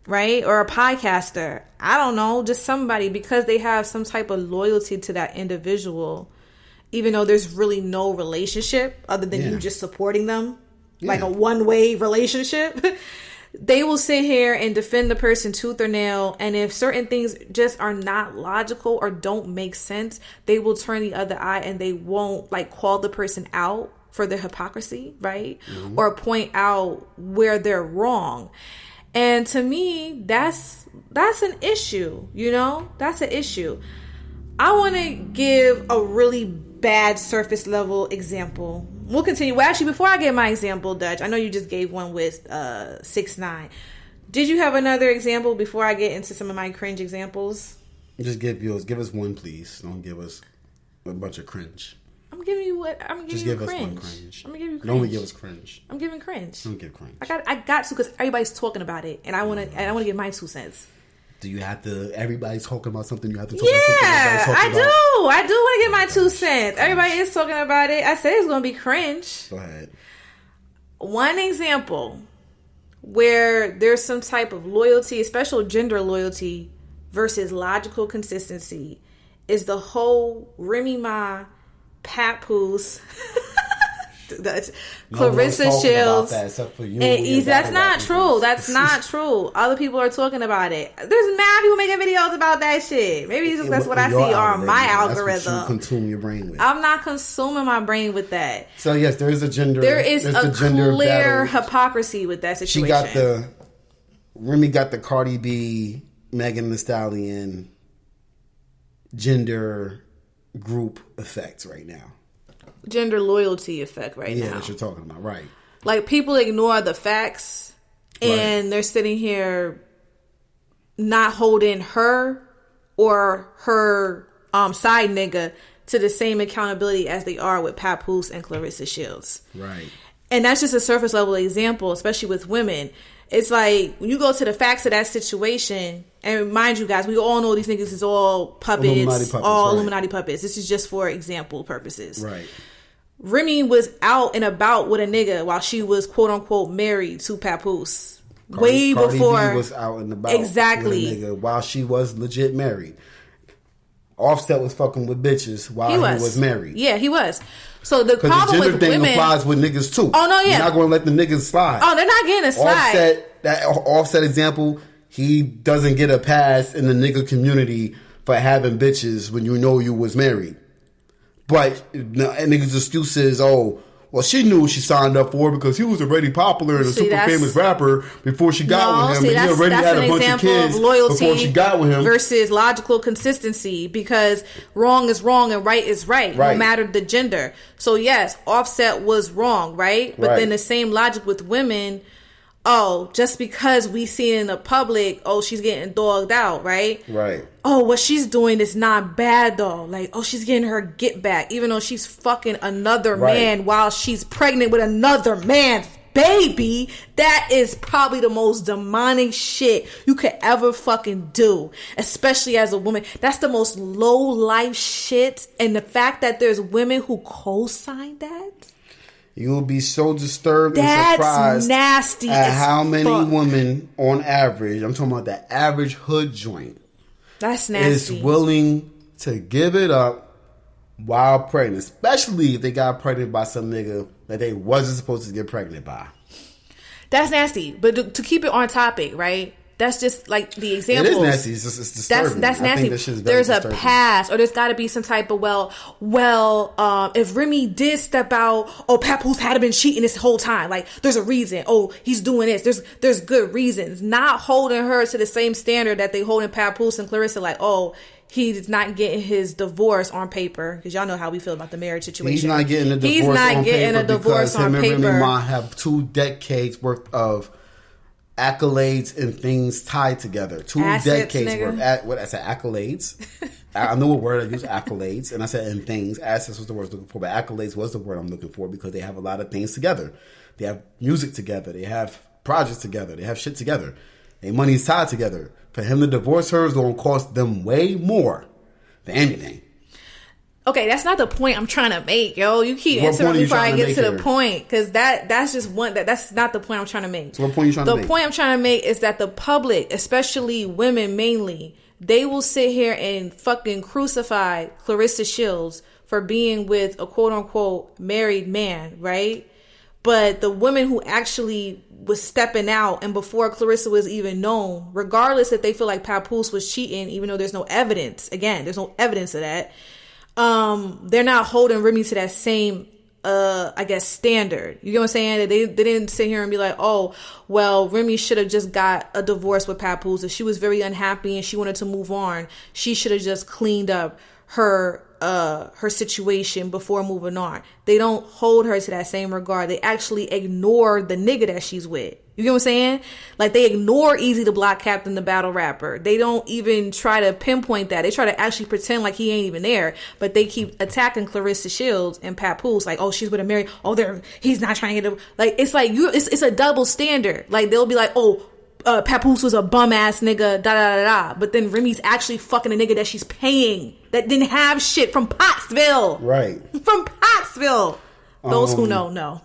right? Or a podcaster. I don't know. Just somebody, because they have some type of loyalty to that individual, even though there's really no relationship other than you just supporting them. Like a one-way relationship. They will sit here and defend the person tooth or nail, and if certain things just are not logical or don't make sense, they will turn the other eye and they won't like call the person out for their hypocrisy, right? Mm-hmm. Or point out where they're wrong. And to me, that's an issue, you know? That's an issue. I want to give a really bad surface level example. We'll continue. Well, actually, before I get my example, Dutch, I know you just gave one with 6ix9ine. Did you have another example before I get into some of my cringe examples? Just give yours. Give us one, please. Don't give us a bunch of cringe. I'm giving you what? I'm giving just you give cringe. Us one cringe. I'm gonna give you cringe. Don't give us cringe. I'm giving cringe. Don't give cringe. I got to because everybody's talking about it, and I want to give my 2 cents. Do you have to? Everybody's talking about something. You have to talk about something. I do. I do want to get my 2 cents. Everybody is talking about it. I said it's going to be cringe. Go ahead. One example where there's some type of loyalty, especially gender loyalty, versus logical consistency, is the whole Remy Ma, Papoose, Clarissa Shields, that's not true. That's not true. Other people are talking about it. There's mad people making videos about that shit. Maybe that's what I see on my algorithm. That's what you consume your brain with. I'm not consuming my brain with that. So yes, there is a gender. There is a clear hypocrisy with that situation. Remy got the Cardi B, Megan Thee Stallion gender group effects right now. Gender loyalty effect now. Yeah, that you're talking about, right. Like, people ignore the facts, and they're sitting here not holding her or her side nigga to the same accountability as they are with Papoose and Clarissa Shields. Right. And that's just a surface level example, especially with women. It's like, when you go to the facts of that situation, and mind you guys, we all know these niggas is all puppets, Illuminati puppets. This is just for example purposes. Right. Remy was out and about with a nigga while she was quote unquote married to Papoose. Cardi before B was out and about exactly with a nigga while she was legit married. Offset was fucking with bitches while he was married. Yeah, he was. So the problem with women, the gender thing applies with niggas too. Oh no, yeah, you're not going to let the niggas slide. Oh, they're not getting a slide. Offset example, he doesn't get a pass in the nigga community for having bitches when you know you was married. But niggas' excuse is, she knew she signed up for it because he was already popular and a super famous rapper before she got with him. And he already had a bunch of kids before she got with him. Versus logical consistency, because wrong is wrong and right is right. No matter the gender. So yes, Offset was wrong, right? But then the same logic with women. Just because we see it in the public, she's getting dogged out, right? Right. What she's doing is not bad though. Like, she's getting her get back, even though she's fucking another man while she's pregnant with another man's baby. That is probably the most demonic shit you could ever fucking do, especially as a woman. That's the most low life shit. And the fact that there's women who co-sign that. You'll be so disturbed and That's surprised nasty at as how many fuck. women, on average, I'm talking about the average hood joint, That's is nasty. willing to give it up while pregnant, especially if they got pregnant by some nigga that they wasn't supposed to get pregnant by. That's nasty. But to keep it on topic, right? That's just like the example. It is nasty. It's disturbing. That's I nasty. think that shit is very There's disturbing. a past, or there's got to be some type of if Remy did step out, Papoose had been cheating this whole time. Like, there's a reason. Oh, he's doing this. There's good reasons. Not holding her to the same standard that they holding Papoose and Clarissa. Like, oh, he's not getting his divorce on paper, because y'all know how we feel about the marriage situation. He's not getting a divorce on paper because him and Remy Ma have 2 decades worth of accolades and things tied together. 2 decades worth. What I said, accolades. I knew a word. I used accolades, and I said and things. Assets was the word I was looking for, but accolades was the word I'm looking for, because they have a lot of things together. They have music together. They have projects together. They have shit together. Their money's tied together. For him to divorce her is going to cost them way more than anything. Okay, that's not the point I'm trying to make, yo. You keep interrupting me before I get to the point, because that's just one that's not the point I'm trying to make. So what point are you trying to make? The point I'm trying to make is that the public, especially women mainly, they will sit here and fucking crucify Clarissa Shields for being with a quote unquote married man, right? But the women who actually was stepping out, and before Clarissa was even known, regardless if they feel like Papoose was cheating, even though there's no evidence, again, there's no evidence of that, they're not holding Remy to that same I guess standard. You get what I'm saying? They didn't sit here and be like, oh, well, Remy should have just got a divorce with Papoose. If she was very unhappy and she wanted to move on, she should have just cleaned up her situation before moving on. They don't hold her to that same regard. They actually ignore the nigga that she's with. You get what I'm saying? Like, they ignore Easy the Block Captain, the battle rapper. They don't even try to pinpoint that. They try to actually pretend like he ain't even there. But they keep attacking Clarissa Shields and Papoose. Like, oh, she's with a married. Oh, he's not trying to get a. Like, it's like it's a double standard. Like, they'll be like, oh, Papoose was a bum ass nigga, da da da da. But then Remy's actually fucking a nigga that she's paying, that didn't have shit, from Pottsville. Right. From Pottsville. Those who know.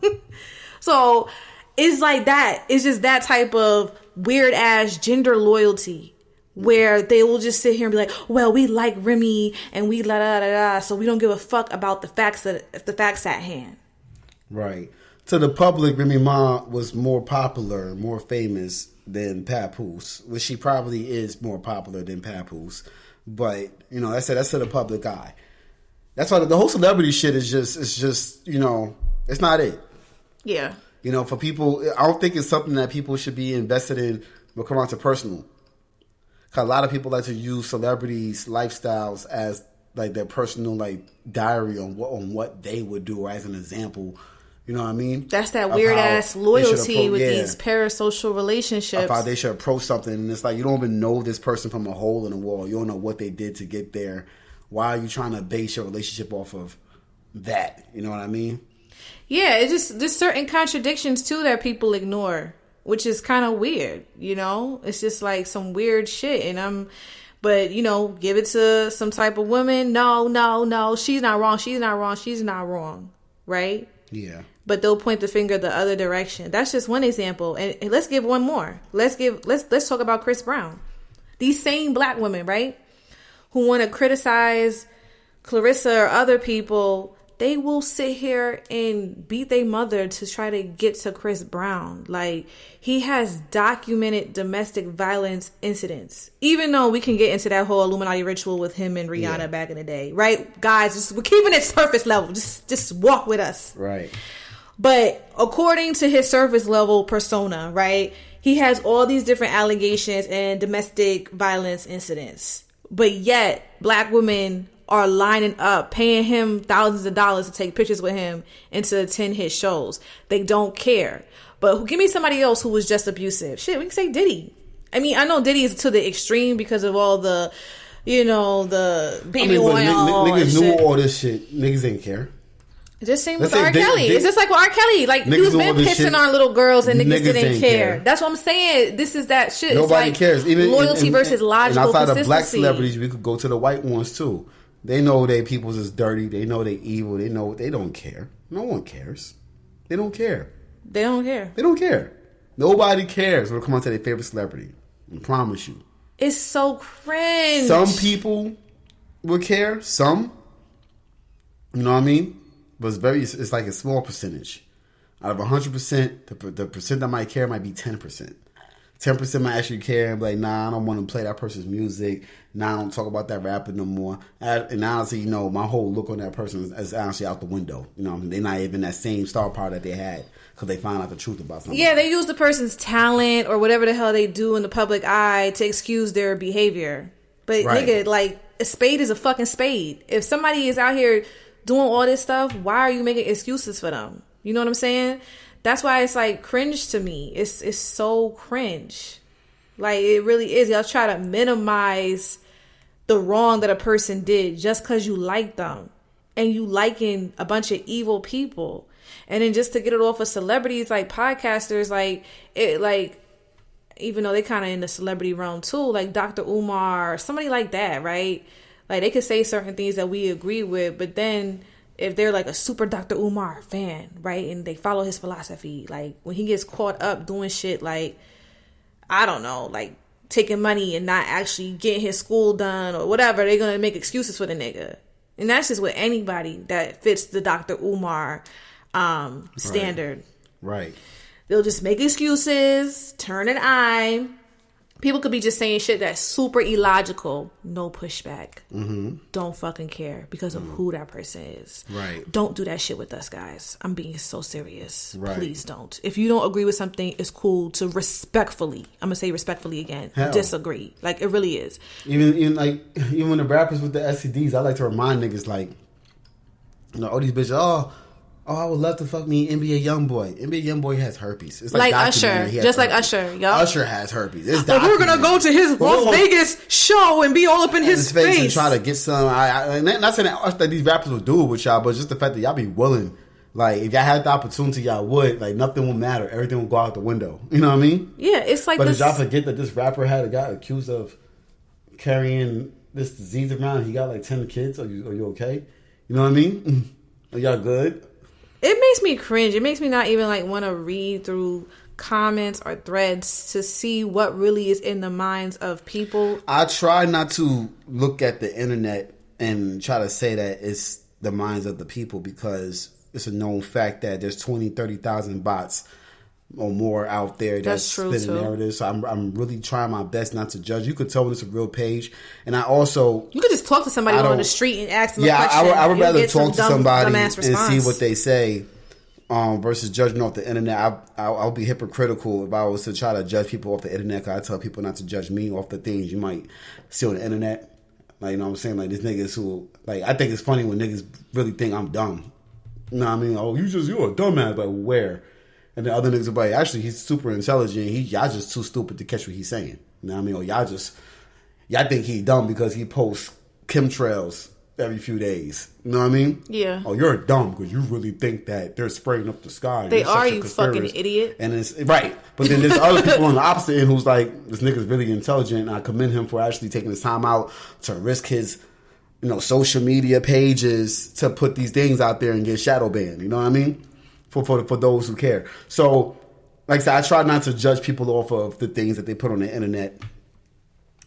So it's like that. It's just that type of weird ass gender loyalty, where they will just sit here and be like, well, we like Remy and we la da da da, so we don't give a fuck about the facts at hand. Right. To the public, Remy Ma was more popular, more famous than Papoose, which she probably is more popular than Papoose. But, you know, that's to the public eye. That's why the whole celebrity shit is just, you know, it's not it. Yeah. You know, for people, I don't think it's something that people should be invested in when it comes on to personal. Because a lot of people like to use celebrities' lifestyles as like their personal like diary on what they would do, or as an example. You know what I mean? That's that weird ass loyalty with these parasocial relationships. Of how they should approach something, and it's like, you don't even know this person from a hole in the wall. You don't know what they did to get there. Why are you trying to base your relationship off of that? You know what I mean? Yeah, it's just there's certain contradictions too that people ignore, which is kind of weird. You know, it's just like some weird shit, but you know, give it to some type of woman. No, she's not wrong, right? Yeah. But they'll point the finger the other direction. That's just one example. And let's give one more. Let's talk about Chris Brown. These same black women, right, who want to criticize Clarissa or other people, they will sit here and beat their mother to try to get to Chris Brown. Like, he has documented domestic violence incidents. Even though we can get into that whole Illuminati ritual with him and Rihanna back in the day, right? Guys, we're keeping it surface level. Just walk with us. Right. But according to his surface level persona, right, he has all these different allegations and domestic violence incidents. But yet, black women are lining up, paying him thousands of dollars to take pictures with him and to attend his shows. They don't care. But give me somebody else who was just abusive. Shit, we can say Diddy. I mean, I know Diddy is to the extreme because of all the, you know, the baby oil. Niggas knew all this shit. Niggas didn't care. It just seemed with R. Kelly. It's just like with R. Kelly. Like, he's been pissing on little girls and niggas didn't care. That's what I'm saying. This is that shit. Nobody cares. Even loyalty versus logical and outside consistency. of black celebrities, we could go to the white ones too. They know their peoples is dirty. They know they evil. They know they don't care. No one cares. They don't care. They don't care. They don't care. Nobody cares when it comes on to their favorite celebrity. I promise you. It's so cringe. Some people will care. Some. You know what I mean? But it's like a small percentage. Out of 100%, the percent that might care might be 10%. 10% might actually care and be like, nah, I don't want to play that person's music. Nah, I don't talk about that rapper no more. And honestly, my whole look on that person is honestly out the window. You know what I mean? They're not even that same star power that they had because they found out the truth about something. Yeah, they use the person's talent or whatever the hell they do in the public eye to excuse their behavior. But nigga, like, a spade is a fucking spade. If somebody is out here doing all this stuff, why are you making excuses for them? You know what I'm saying? That's why it's like cringe to me. It's so cringe. Like, it really is. Y'all try to minimize the wrong that a person did just because you like them. And you liking a bunch of evil people. And then just to get it off of celebrities, like podcasters, like, it, like, even though they kind of in the celebrity realm too, like Dr. Umar or somebody like that, right? Like, they could say certain things that we agree with, but then if they're like a super Dr. Umar fan, right, and they follow his philosophy, like when he gets caught up doing shit like, I don't know, like taking money and not actually getting his school done or whatever, they're going to make excuses for the nigga. And that's just with anybody that fits the Dr. Umar standard. Right. They'll just make excuses, turn an eye. People could be just saying shit that's super illogical. No pushback. Mm-hmm. Don't fucking care because of who that person is. Right. Don't do that shit with us, guys. I'm being so serious. Right. Please don't. If you don't agree with something, it's cool to respectfully, I'm going to say respectfully again, disagree. Like, it really is. Even when the rappers with the STDs, I like to remind niggas, like, all these bitches, I would love to fuck me NBA Youngboy. NBA Youngboy has herpes. It's like Usher. Just like herpes. Usher. Yep. Usher has herpes. It's we're going to go to his Las Vegas show and be all up in his face. And try to get some. Not saying that these rappers will do it with y'all, but just the fact that y'all be willing. Like, if y'all had the opportunity, y'all would. Like, nothing will matter. Everything will go out the window. You know what I mean? Yeah, it's like But did y'all forget that this rapper had a guy accused of carrying this disease around? He got like 10 kids. Are you okay? You know what I mean? Are y'all good? It makes me cringe. It makes me not even like want to read through comments or threads to see what really is in the minds of people. I try not to look at the internet and try to say that it's the minds of the people because it's a known fact that there's 20, 30,000 bots or more out there that's spinning narratives. So I'm really trying my best not to judge. You could tell when it's a real page. And I also... You could just talk to somebody on the street and ask them a question. I would rather talk to somebody and see what they say versus judging off the internet. I'll be hypocritical if I was to try to judge people off the internet because I tell people not to judge me off the things you might see on the internet. Like, you know what I'm saying? Like, these niggas who... Like, I think it's funny when niggas really think I'm dumb. You know what I mean? Oh, you're a dumbass. Like, where? And the other niggas are like, actually, he's super intelligent. Y'all just too stupid to catch what he's saying. You know what I mean? Or y'all think he dumb because he posts chemtrails every few days. You know what I mean? Yeah. Oh, you're dumb because you really think that they're spraying up the sky. They are, you fucking idiot. And it's right. But then there's other people on the opposite end who's like, this nigga's really intelligent. And I commend him for actually taking his time out to risk his, social media pages to put these things out there and get shadow banned. You know what I mean? For those who care. So, like I said, I try not to judge people off of the things that they put on the internet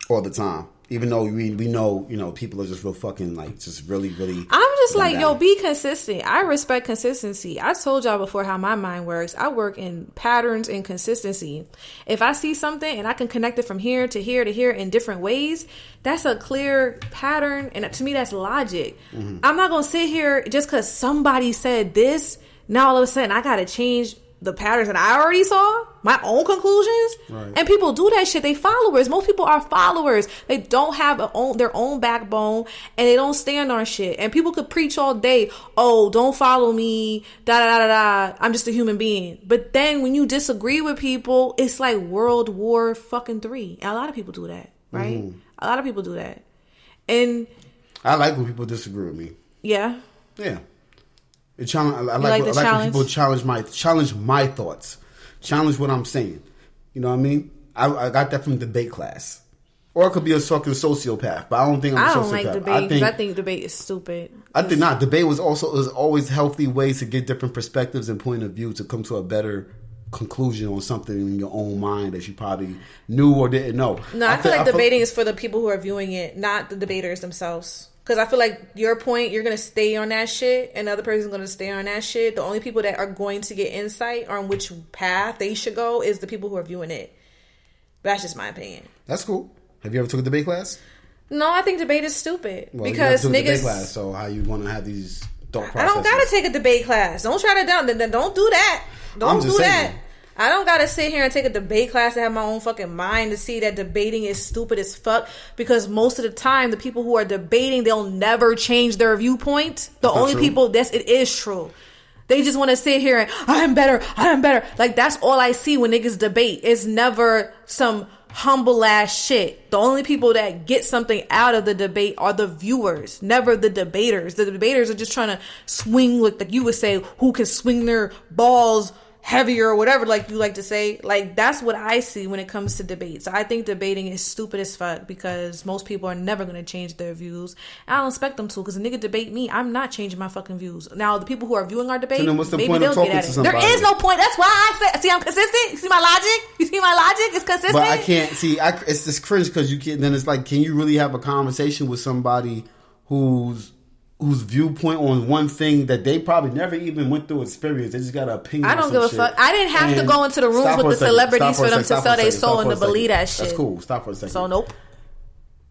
all the time. Even though we know, people are just real fucking, like, just really, really... I'm just like, yo, be consistent. I respect consistency. I told y'all before how my mind works. I work in patterns and consistency. If I see something and I can connect it from here to here to here in different ways, that's a clear pattern. And to me, that's logic. Mm-hmm. I'm not going to sit here just because somebody said this. Now all of a sudden I gotta change the patterns that I already saw, my own conclusions. Right. And people do that shit. They followers. Most people are followers. They don't have their own backbone and they don't stand on shit. And people could preach all day, oh, don't follow me, da da da da. I'm just a human being. But then when you disagree with people, it's like World War fucking 3. And a lot of people do that, right? Mm-hmm. A lot of people do that. And I like when people disagree with me. Yeah. Yeah. I like when people challenge my thoughts, challenge what I'm saying. You know what I mean? I got that from debate class. Or it could be a fucking sociopath, but I don't think I'm a sociopath. I don't like debate. I think debate is stupid. I think not. Debate was always healthy ways to get different perspectives and point of view to come to a better conclusion on something in your own mind that you probably knew or didn't know. No, I feel like debating is for the people who are viewing it, not the debaters themselves. Because I feel like your point, you're going to stay on that shit, and the other person's going to stay on that shit. The only people that are going to get insight on which path they should go is the people who are viewing it. But that's just my opinion. That's cool. Have you ever took a debate class? No, I think debate is stupid. Well, because you niggas. Debate class, so how you want to have these thought processes? I don't gotta take a debate class. Don't try to don't do that. Don't do that. I don't gotta sit here and take a debate class to have my own fucking mind to see that debating is stupid as fuck. Because most of the time, the people who are debating, they'll never change their viewpoint. The only people it is true. They just want to sit here and I'm better. Like that's all I see when niggas debate. It's never some humble ass shit. The only people that get something out of the debate are the viewers, never the debaters. The debaters are just trying to swing, like you would say, who can swing their balls heavier or whatever, like you like to say. Like that's what I see when it comes to debates. I think debating is stupid as fuck because most people are never going to change their views. I don't expect them to, because a nigga debate me, I'm not changing my fucking views. Now the people who are viewing our debate, so then what's the maybe point they'll of talking get at to it. somebody? There is no point. That's why I say, see, I'm consistent. You see my logic? It's consistent. But I can't see. It's just cringe because you can't. Then it's like, can you really have a conversation with somebody whose viewpoint on one thing that they probably never even went through experience? They just got an opinion. I don't give a fuck. I didn't have to go into the rooms with the celebrities for them to sell their soul and to believe that shit. That's cool. Stop for a second. So nope.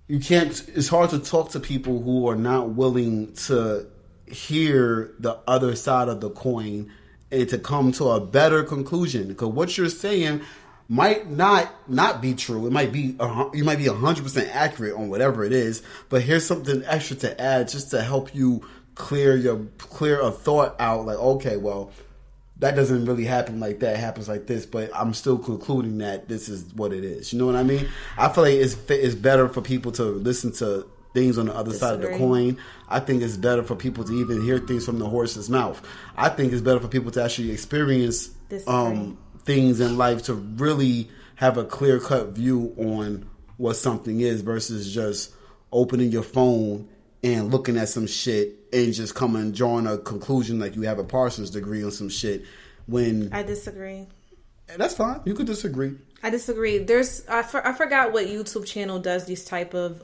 You can't. It's hard to talk to people who are not willing to hear the other side of the coin and to come to a better conclusion. Because what you're saying might not be true. It might be you might be 100% accurate on whatever it is, but here's something extra to add just to help you clear a thought out. Like, okay, well, that doesn't really happen like that. It happens like this, but I'm still concluding that this is what it is. You know what I mean? I feel like it's better for people to listen to things on the other side of the coin. I think it's better for people to even hear things from the horse's mouth. I think it's better for people to actually experience things in life to really have a clear-cut view on what something is versus just opening your phone and looking at some shit and just drawing a conclusion like you have a Parsons degree on some shit when... I disagree. That's fine. You could disagree. I disagree. I forgot what YouTube channel does these type of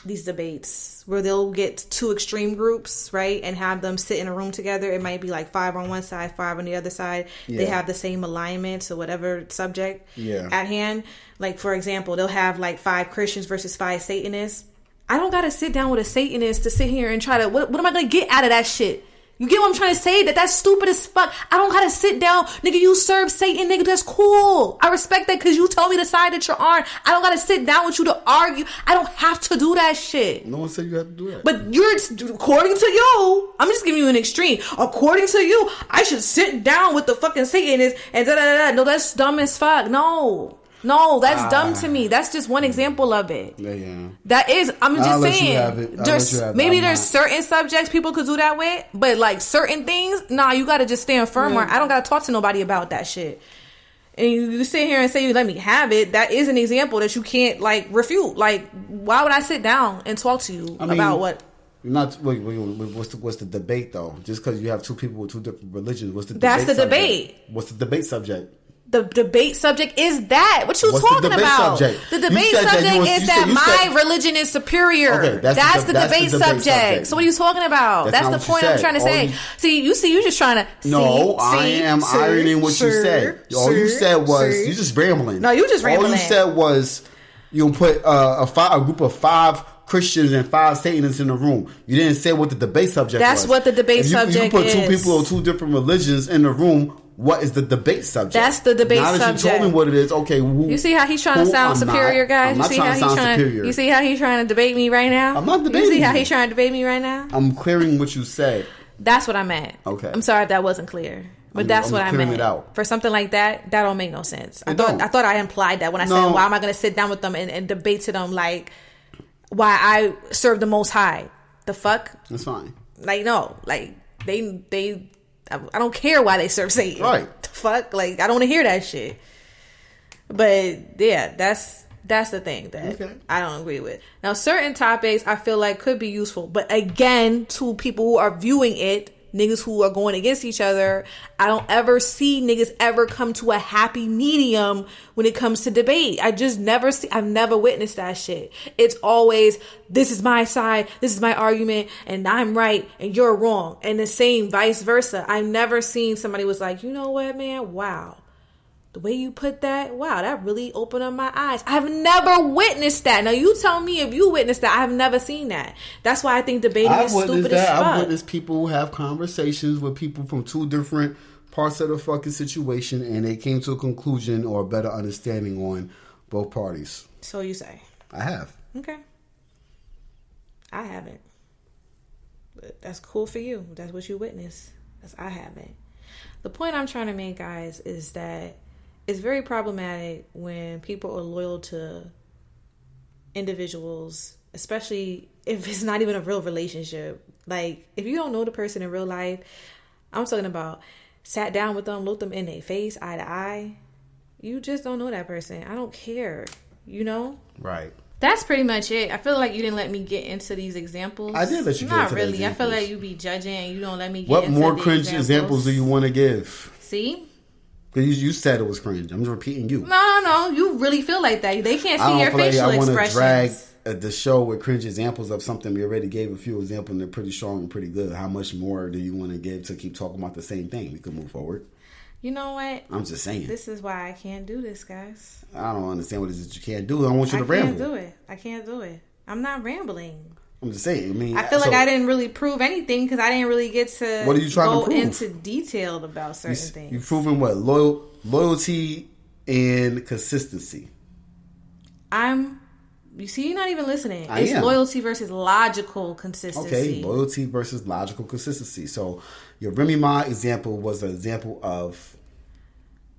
these debates where they'll get two extreme groups, right, and have them sit in a room together. It might be like 5 on one side, 5 on the other side. Yeah. They have the same alignment or whatever subject at hand. Like, for example, they'll have like 5 Christians versus 5 Satanists. I don't gotta sit down with a Satanist to sit here and try to what am I gonna get out of that shit? You get what I'm trying to say? That's stupid as fuck. I don't gotta sit down. Nigga, you serve Satan, nigga. That's cool. I respect that because you told me the side that you're on. I don't gotta sit down with you to argue. I don't have to do that shit. No one said you have to do that. But according to you, I'm just giving you an extreme. According to you, I should sit down with the fucking Satanist and da-da-da-da. No, that's dumb as fuck. No, that's dumb to me. That's just one example of it. Yeah. That is, I'm just saying. There's certain subjects people could do that with, but like certain things, you gotta just stand firmer. I don't gotta talk to nobody about that shit. And you sit here and say you let me have it. That is an example that you can't like refute. Like, why would I sit down and talk to you about what? What's the debate though? Just because you have two people with two different religions, what's the debate? That's the debate. What's the debate subject? The debate subject is that. What you talking about? Subject? The debate subject is that my religion is superior. Okay, that's the debate subject. So what are you talking about? That's the point I'm trying to say. You just trying to... I am ironing what you said. All you said was... You just rambling. No, you just rambling. All you said was... You put a group of 5 Christians and 5 Satanists in the room. You didn't say what the debate subject was. That's what the debate subject is. You put 2 people of 2 different religions in the room. What is the debate subject? That's the debate subject. Now that you told me what it is, okay. You see how he's trying to sound superior, guys? I'm not trying to sound superior. You see how he's trying to debate me right now? I'm not debating you. See how he's trying to debate me right now? I'm clearing what you said. That's what I meant. Okay. I'm sorry if that wasn't clear. But that's what I meant. It out. For something like that don't make no sense. I thought I implied that when I said, why am I going to sit down with them and debate to them like why I serve the Most High? The fuck? That's fine. Like, no. Like, they I don't care why they serve Satan. Right. The fuck? Like, I don't want to hear that shit. But, yeah, that's That's the thing that Okay. I don't agree with. Now, certain topics I feel like could be useful, but again, to people who are viewing it, niggas who are going against each other, I don't ever see niggas ever come to a happy medium when it comes to debate. I've never witnessed that shit. It's always, this is my side, this is my argument, and I'm right and you're wrong. And the same vice versa. I've never seen somebody was like, you know what, man? Wow. The way you put that, wow, that really opened up my eyes. I've never witnessed that. Now, you tell me if you witnessed that. I've never seen that. That's why I think debating is stupid as fuck. I've witnessed people have conversations with people from two different parts of the fucking situation, and they came to a conclusion or a better understanding on both parties. So you say? I have. Okay. I haven't. But that's cool for you. That's what you witnessed. I haven't. The point I'm trying to make, guys, is that it's very problematic when people are loyal to individuals, especially if it's not even a real relationship. Like, if you don't know the person in real life, I'm talking about sat down with them, looked them in their face, eye to eye. You just don't know that person. I don't care, you know? Right. That's pretty much it. I feel like you didn't let me get into these examples. I did let you get Not into really. the examples. I feel like you be judging and you don't let me get what into more the cringe examples do you want to give? See? Because you said it was cringe. I'm just repeating you. No. You really feel like that. They can't see your facial I want to expressions. drag the show with cringe examples of something we already gave a few examples and they're pretty strong and pretty good. How much more do you want to give to keep talking about the same thing? We could move forward. You know what? I'm just saying. This is why I can't do this, guys. I don't understand what it is that you can't do. I want you to ramble. I can't do it. I'm not rambling. I'm just saying. I mean, I feel like I didn't really prove anything because I didn't really get to what are you trying to prove? into detail about certain things. You've proven what? Loyalty and consistency. You see, you're not even listening. I It's am. loyalty versus logical consistency. Okay, loyalty versus logical consistency. So your Remy Ma example was an example of,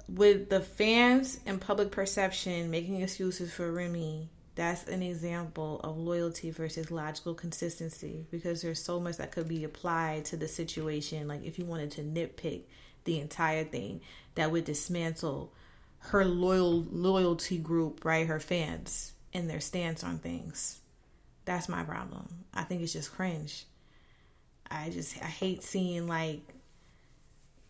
with the fans and public perception making excuses for Remy, that's an example of loyalty versus logical consistency, because there's so much that could be applied to the situation. Like, if you wanted to nitpick the entire thing, that would dismantle her loyalty group, right? Her fans and their stance on things. That's my problem. I think it's just cringe. I hate seeing, like,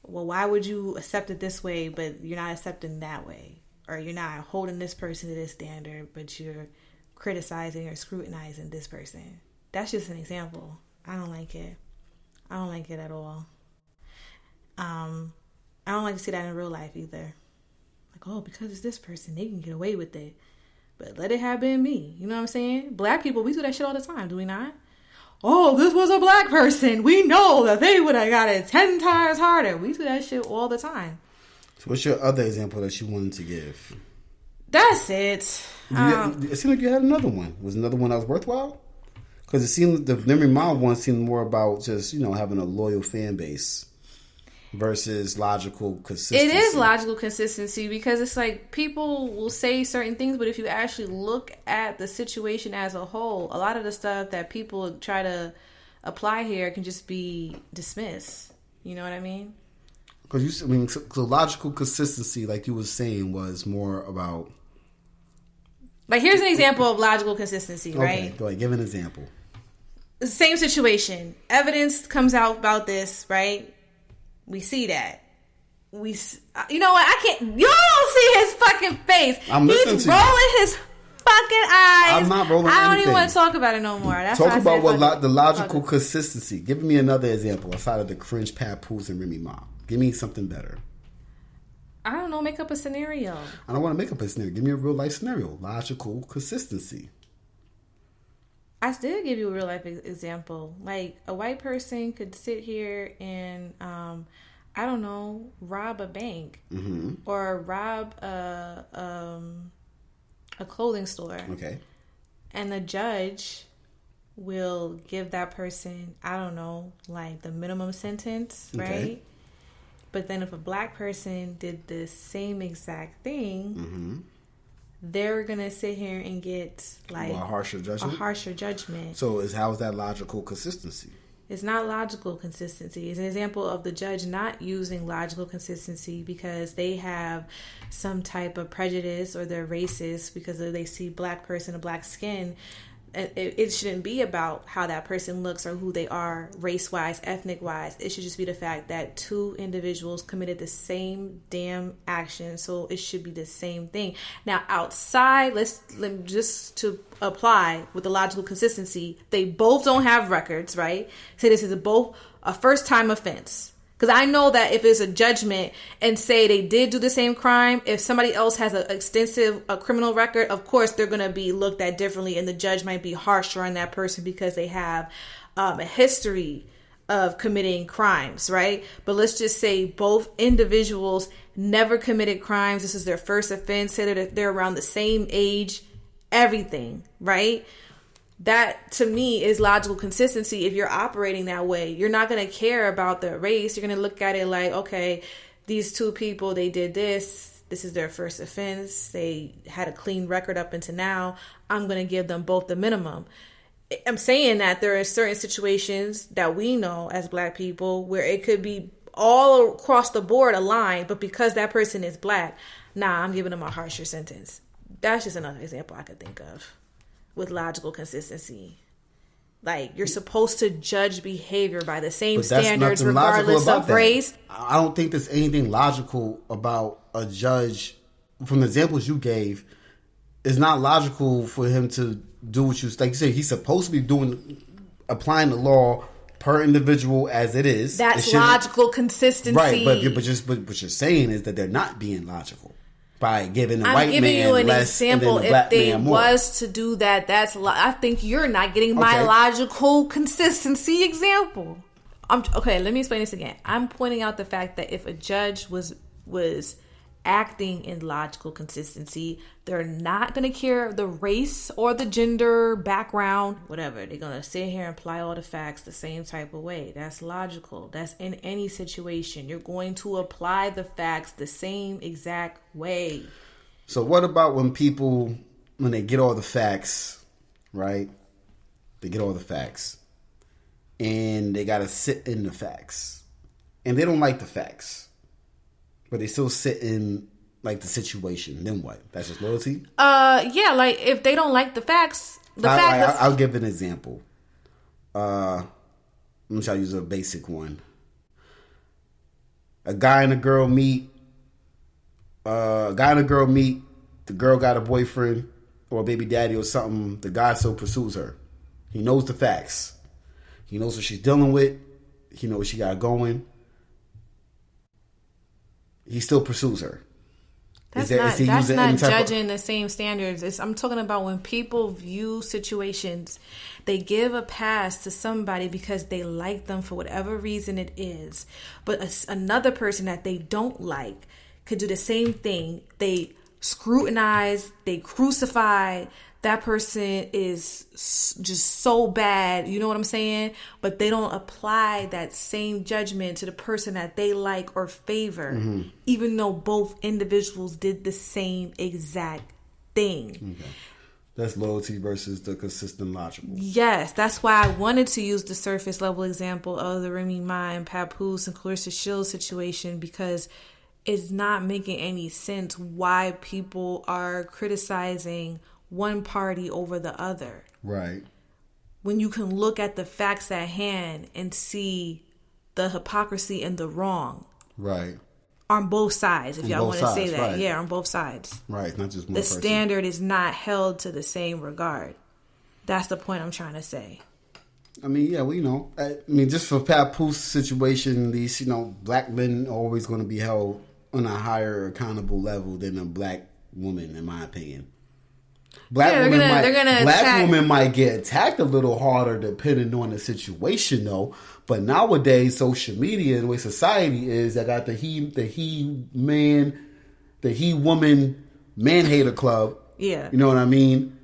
well, why would you accept it this way, but you're not accepting that way? Or you're not holding this person to this standard, but you're criticizing or scrutinizing this person. That's just an example. I don't like it. I don't like it at all. I don't like to see that in real life either. Like, oh, because it's this person, they can get away with it. But let it have been me. You know what I'm saying? Black people, we do that shit all the time, do we not? Oh, this was a black person. We know that they would have got it 10 times harder. We do that shit all the time. So what's your other example that you wanted to give? That's it. It seemed like you had another one. Was another one that was worthwhile? Because it seemed the Remy Ma one seemed more about just, having a loyal fan base versus logical consistency. It is logical consistency, because it's like people will say certain things, but if you actually look at the situation as a whole, a lot of the stuff that people try to apply here can just be dismissed. You know what I mean? Because so logical consistency, like you were saying, was more about. Like, here's an example of logical consistency, right? Okay, go ahead, give an example. Same situation. Evidence comes out about this, right? We see that. You know what? I can't. You don't see his fucking face. He's rolling his fucking eyes. I'm not rolling. I don't even want to talk about it no more. That's talk about the logical consistency. Give me another example outside of the cringe papoose and Remy Ma. Give me something better. I don't know. Make up a scenario. I don't want to make up a scenario. Give me a real life scenario. Logical consistency. I did give you a real life example. Like, a white person could sit here and, I don't know, rob a bank, or rob a clothing store. Okay. And the judge will give that person, I don't know, like the minimum sentence, right? Okay. But then if a black person did the same exact thing, they're gonna sit here and get like a harsher judgment. A harsher judgment. So how's that logical consistency? It's not logical consistency. It's an example of the judge not using logical consistency because they have some type of prejudice or they're racist because they see black person and black skin. It shouldn't be about how that person looks or who they are race-wise, ethnic-wise. It should just be the fact that two individuals committed the same damn action, so it should be the same thing. Now, outside, let's just to apply with the logical consistency, they both don't have records, right? Say this is both a first-time offense. Because I know that if it's a judgment and say they did do the same crime, if somebody else has an extensive criminal record, of course they're going to be looked at differently and the judge might be harsher on that person because they have a history of committing crimes, right? But let's just say both individuals never committed crimes. This is their first offense. Say that they're around the same age, everything, right? That to me is logical consistency. If you're operating that way, you're not going to care about the race. You're going to look at it like, okay, these two people, they did this. This is their first offense. They had a clean record up until now. I'm going to give them both the minimum. I'm saying that there are certain situations that we know as black people where it could be all across the board aligned, but because that person is black, I'm giving them a harsher sentence. That's just another example I could think of. With logical consistency. Like, you're supposed to judge behavior by the same standards regardless of race. I don't think there's anything logical about a judge. From the examples you gave, it's not logical for him to do what like you said, he's supposed to be applying the law per individual as it is. That's logical consistency. Right, but what you're saying is that they're not being logical. By giving the white man less. I'm giving you an example. If they was to do that, I think you're not getting my logical consistency example. Okay, let me explain this again. I'm pointing out the fact that if a judge was acting in logical consistency, they're not going to care the race or the gender, background, whatever. They're going to sit here and apply all the facts the same type of way. That's logical. That's in any situation. You're going to apply the facts the same exact way. So what about when they get all the facts, right? They get all the facts and they got to sit in the facts and they don't like the facts. But they still sit in like the situation. Then what? That's just loyalty? Yeah, like if they don't like the facts, I'll give an example. I'm gonna try to use a basic one. A guy and a girl meet. The girl got a boyfriend or a baby daddy or something. The guy still pursues her. He knows the facts. He knows what she's dealing with. He knows what she got going. He still pursues her. That's not judging the same standards. I'm talking about when people view situations, they give a pass to somebody because they like them for whatever reason it is. But another person that they don't like could do the same thing. They scrutinize, they crucify. That person is just so bad, you know what I'm saying? But they don't apply that same judgment to the person that they like or favor, even though both individuals did the same exact thing. Okay. That's loyalty versus the consistent logical. Yes, that's why I wanted to use the surface level example of the Remy Ma and Papoose and Clarissa Shields situation because it's not making any sense why people are criticizing one party over the other. Right. When you can look at the facts at hand and see the hypocrisy and the wrong. Right. On both sides, if y'all want to say that. Right. Yeah, on both sides. Right, not just one The person. standard is not held to the same regard. That's the point I'm trying to say. I mean, yeah, well, just for Papoose situation, these, black men are always going to be held on a higher accountable level than a black woman, in my opinion. Black women might get attacked a little harder depending on the situation, though. But nowadays, social media and the way society is, I got the he woman man hater club. Yeah, you know what I mean.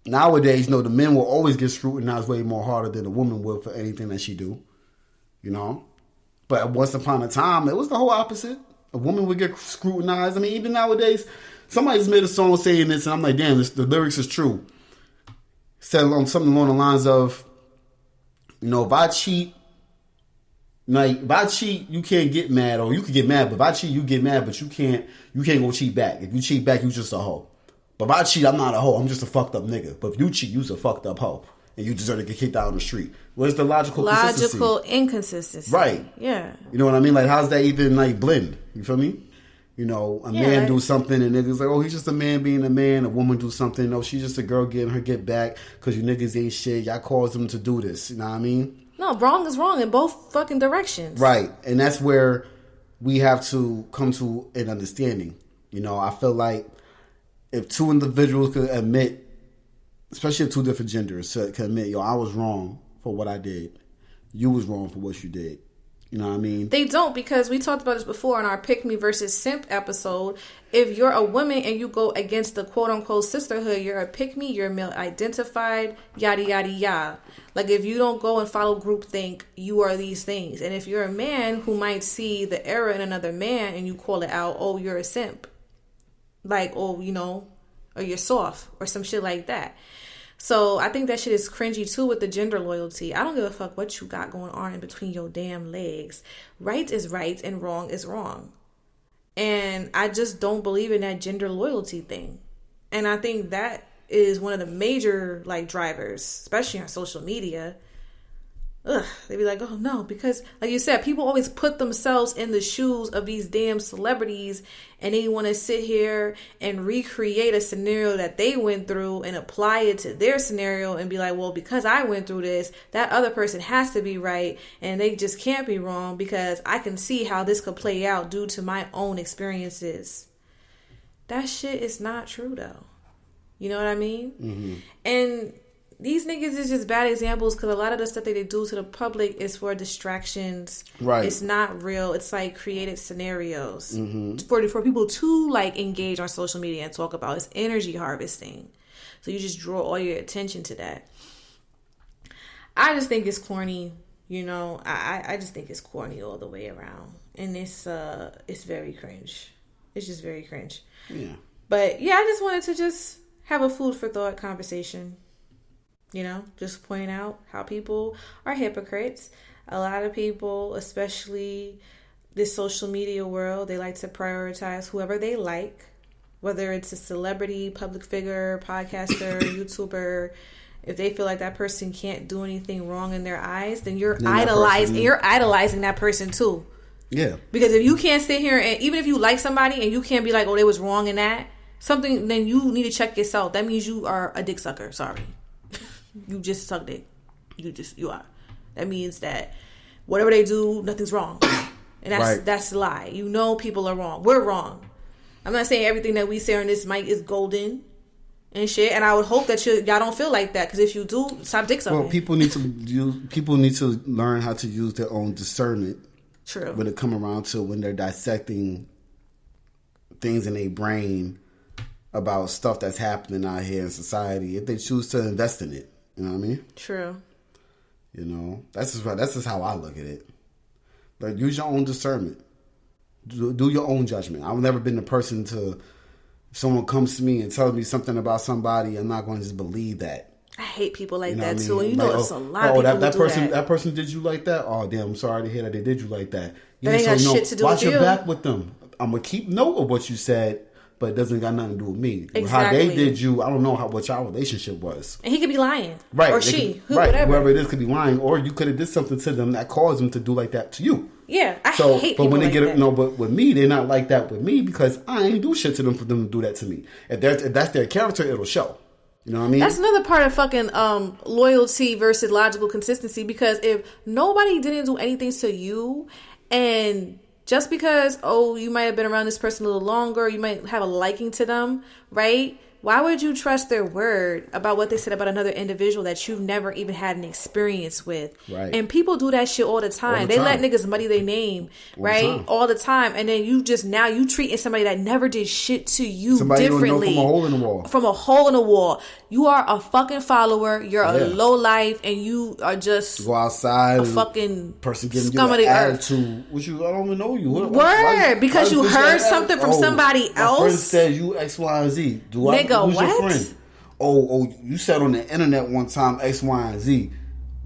Nowadays, the men will always get scrutinized way more harder than a woman would for anything that she do. But once upon a time, it was the whole opposite. A woman would get scrutinized. I mean, even nowadays. Somebody's made a song saying this, and I'm like, damn, the lyrics is true. Said something along the lines of, if I cheat, you can't get mad, or you can get mad. But if I cheat, you get mad, but you can't go cheat back. If you cheat back, you just a hoe. But if I cheat, I'm not a hoe. I'm just a fucked up nigga. But if you cheat, you's a fucked up hoe, and you deserve to get kicked out on the street. Where's the logical inconsistency? Right. Yeah. You know what I mean? Like, how's that even blend? You feel me? A man do something and niggas like, oh, he's just a man being a man. A woman do something, no, she's just a girl getting her get back because you niggas ain't shit. Y'all caused them to do this. You know what I mean? No, wrong is wrong in both fucking directions. Right. And that's where we have to come to an understanding. I feel like if two individuals could admit, especially if two different genders could admit, I was wrong for what I did. You was wrong for what you did. You know what I mean? They don't, because we talked about this before in our Pick Me versus Simp episode. If you're a woman and you go against the quote-unquote sisterhood, you're a pick me, you're male identified, yada, yada, yada. Like, if you don't go and follow groupthink, you are these things. And if you're a man who might see the error in another man and you call it out, oh, you're a simp. Like, oh, or you're soft or some shit like that. So I think that shit is cringy too with the gender loyalty. I don't give a fuck what you got going on in between your damn legs. Right is right and wrong is wrong. And I just don't believe in that gender loyalty thing. And I think that is one of the major drivers, especially on social media. They be like, oh no, because like you said, people always put themselves in the shoes of these damn celebrities, and they want to sit here and recreate a scenario that they went through and apply it to their scenario and be like, well, because I went through this, that other person has to be right and they just can't be wrong because I can see how this could play out due to my own experiences. That shit is not true though. You know what I mean? Mm-hmm. And these niggas is just bad examples because a lot of the stuff that they do to the public is for distractions. Right. It's not real. It's like created scenarios for people to engage on social media and talk about. It's energy harvesting. So you just draw all your attention to that. I just think it's corny. I just think it's corny all the way around. And it's very cringe. It's just very cringe. Yeah. But yeah, I just wanted to just have a food for thought conversation. Just point out how people are hypocrites. A lot of people, especially this social media world, they like to prioritize whoever they like, whether it's a celebrity, public figure, podcaster, YouTuber. If they feel like that person can't do anything wrong in their eyes, then you're idolizing that person too. Yeah. Because if you can't sit here and even if you like somebody and you can't be like, oh, they was wrong in that something, then you need to check yourself. That means you are a dick sucker. Sorry. You just suck dick. You are. That means that whatever they do, nothing's wrong. And that's a lie. People are wrong. We're wrong. I'm not saying everything that we say on this mic is golden and shit. And I would hope that y'all don't feel like that. Because if you do, stop dick sucking. Well, people need to learn how to use their own discernment. True. When it come around to when they're dissecting things in their brain about stuff that's happening out here in society, if they choose to invest in it. You know what I mean? True. That's just how I look at it. Use your own discernment. Do your own judgment. I've never been the person to, if someone comes to me and tells me something about somebody, I'm not going to just believe that. I hate people like that too. And it's a lot of people that who person, do that. That person did you like that? Oh damn, I'm sorry to hear that they did you like that. That ain't got shit to do with you. Watch your back with them. I'm gonna keep note of what you said, but it doesn't got nothing to do with me. Exactly. How they did you, I don't know what y'all relationship was. And he could be lying. Right. Or whatever. Whoever it is could be lying. Or you could have did something to them that caused them to do like that to you. Yeah, I hate people when they like get that. But with me, they're not like that with me because I ain't do shit to them for them to do that to me. If that's their character, it'll show. You know what I mean? That's another part of fucking loyalty versus logical consistency, because if nobody didn't do anything to you, and just because, you might have been around this person a little longer, you might have a liking to them, right? Why would you trust their word about what they said about another individual that you've never even had an experience with? Right. And people do that shit all the time. They let niggas muddy their name, right? All the time. And then you treating somebody that never did shit to you differently. From a hole in the wall. From a hole in the wall. You are a fucking follower. You're a low life, and you are just go outside. A fucking person getting scum of the earth. I don't even know you. Because you heard something from somebody else. My friend said you X, Y, and Z. Who's what? Your friend? Oh, you said on the internet one time X, Y, and Z.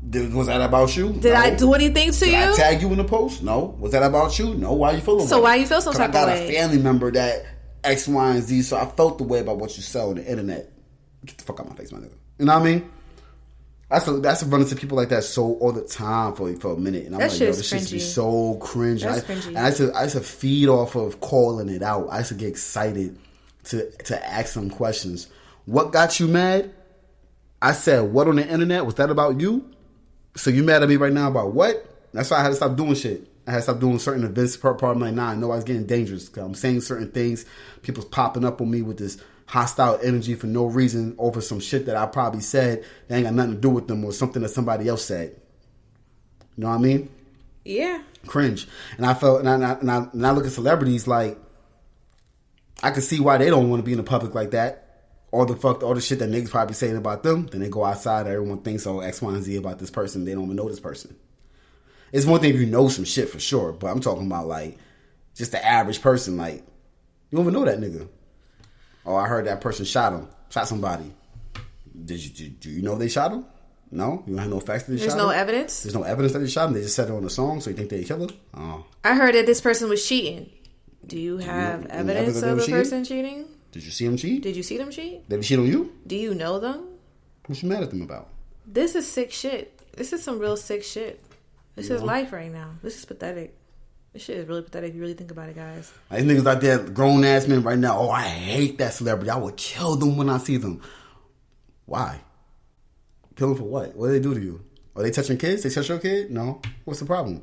Was that about you? Did I do anything to you? Did I tag you in the post? No. Was that about you? No. Why you feeling? So why you feel some type of way? I got a family member that X, Y, and Z, so I felt the way about what you sell on the internet. Get the fuck out my face, my nigga. You know what I mean? That's running to people like that so all the time for a minute, and I'm that like, yo, this shit be so cringe. Cringy. And I used to feed off of calling it out. I used to get excited to ask some questions. What got you mad? I said, what on the internet? Was that about you? So you mad at me right now about what? That's why I had to stop doing shit. I had to stop doing certain events. Part of my I know I was getting dangerous because I'm saying certain things. People's popping up on me with this hostile energy for no reason over some shit that I probably said that ain't got nothing to do with them or something that somebody else said. You know what I mean? Yeah. Cringe. And I felt, and I look at celebrities like, I can see why they don't want to be in the public like that. All the shit that niggas probably saying about them, then they go outside, everyone thinks, oh, X, Y, and Z about this person. They don't even know this person. It's one thing if you know some shit for sure, but I'm talking about like just the average person, like, you don't even know that nigga. Oh, I heard that person shot somebody. Do you know they shot him? No? You don't have no facts that they shot him? There's no evidence? There's no evidence that they shot him? They just said it on a song, so you think they killed him? Oh. I heard that this person was cheating. Do you have evidence of the person cheating? Did you see him cheat? Did you see them cheat? Did they cheat on you? Do you know them? What you mad at them about? This is sick shit. This is some real sick shit. This is life right now. This is pathetic. This shit is really pathetic if you really think about it, guys. These niggas out there, grown ass men right now, oh, I hate that celebrity. I would kill them when I see them. Why? Kill them for what? What do they do to you? Are they touching kids? They touch your kid? No. What's the problem?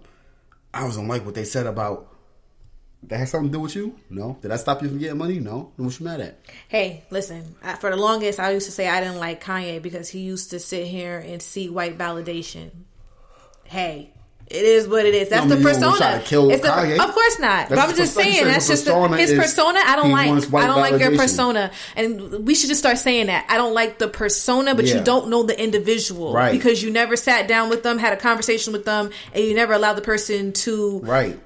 I was don't like what they said about... That had something to do with you? No. Did I stop you from getting money? No. Then what you mad at? Hey, listen. For the longest, I used to say I didn't like Kanye because he used to sit here and see white validation. Hey, it is what it is. That's the persona. Try to kill Kanye. Of course not. But I'm just saying that's just his persona. I don't like your persona, and we should just start saying that. I don't like the persona, but you don't know the individual, right? Because you never sat down with them, had a conversation with them, and you never allowed the person to,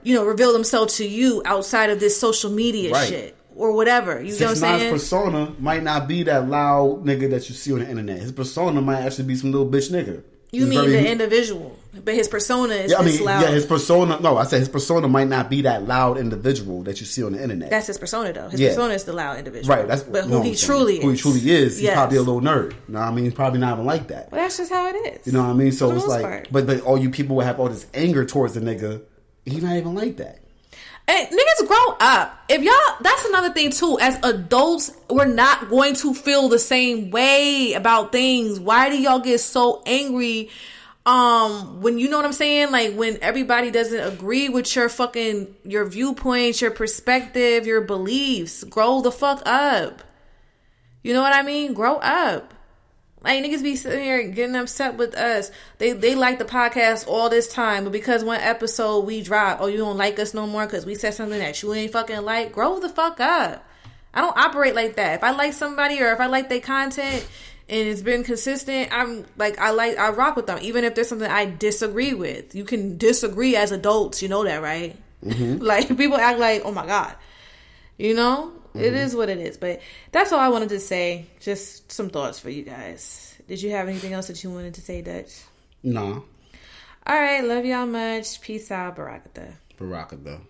reveal themselves to you outside of this social media shit or whatever. You know what I'm saying? His persona might not be that loud nigga that you see on the internet. His persona might actually be some little bitch nigga. You mean the individual, but his persona is loud. Yeah, his persona. No, I said his persona might not be that loud individual that you see on the internet. That's his persona, though. His persona is the loud individual, right? But who he truly is, he's probably a little nerd. You know what I mean? He's probably not even like that. Well, that's just how it is. You know what I mean? So it's like, but all you people will have all this anger towards the nigga. He's not even like that. Hey, niggas, grow up. If y'all, that's another thing too. As adults, we're not going to feel the same way about things. Why do y'all get so angry? When you know what I'm saying? Like when everybody doesn't agree with your viewpoints, your perspective, your beliefs. Grow the fuck up. You know what I mean? Grow up. Like niggas be sitting here getting upset with us. They like the podcast all this time, but because one episode we drop, oh, you don't like us no more because we said something that you ain't fucking like. Grow the fuck up. I don't operate like that. If I like somebody or if I like their content and it's been consistent, I rock with them. Even if there's something I disagree with. You can disagree as adults, you know that, right? Mm-hmm. Like people act like, oh my God. You know? Mm-hmm. It is what it is. But that's all I wanted to say. Just some thoughts for you guys. Did you have anything else that you wanted to say, Dutch? No. All right. Love y'all much. Peace out. Barakatha. Barakatha.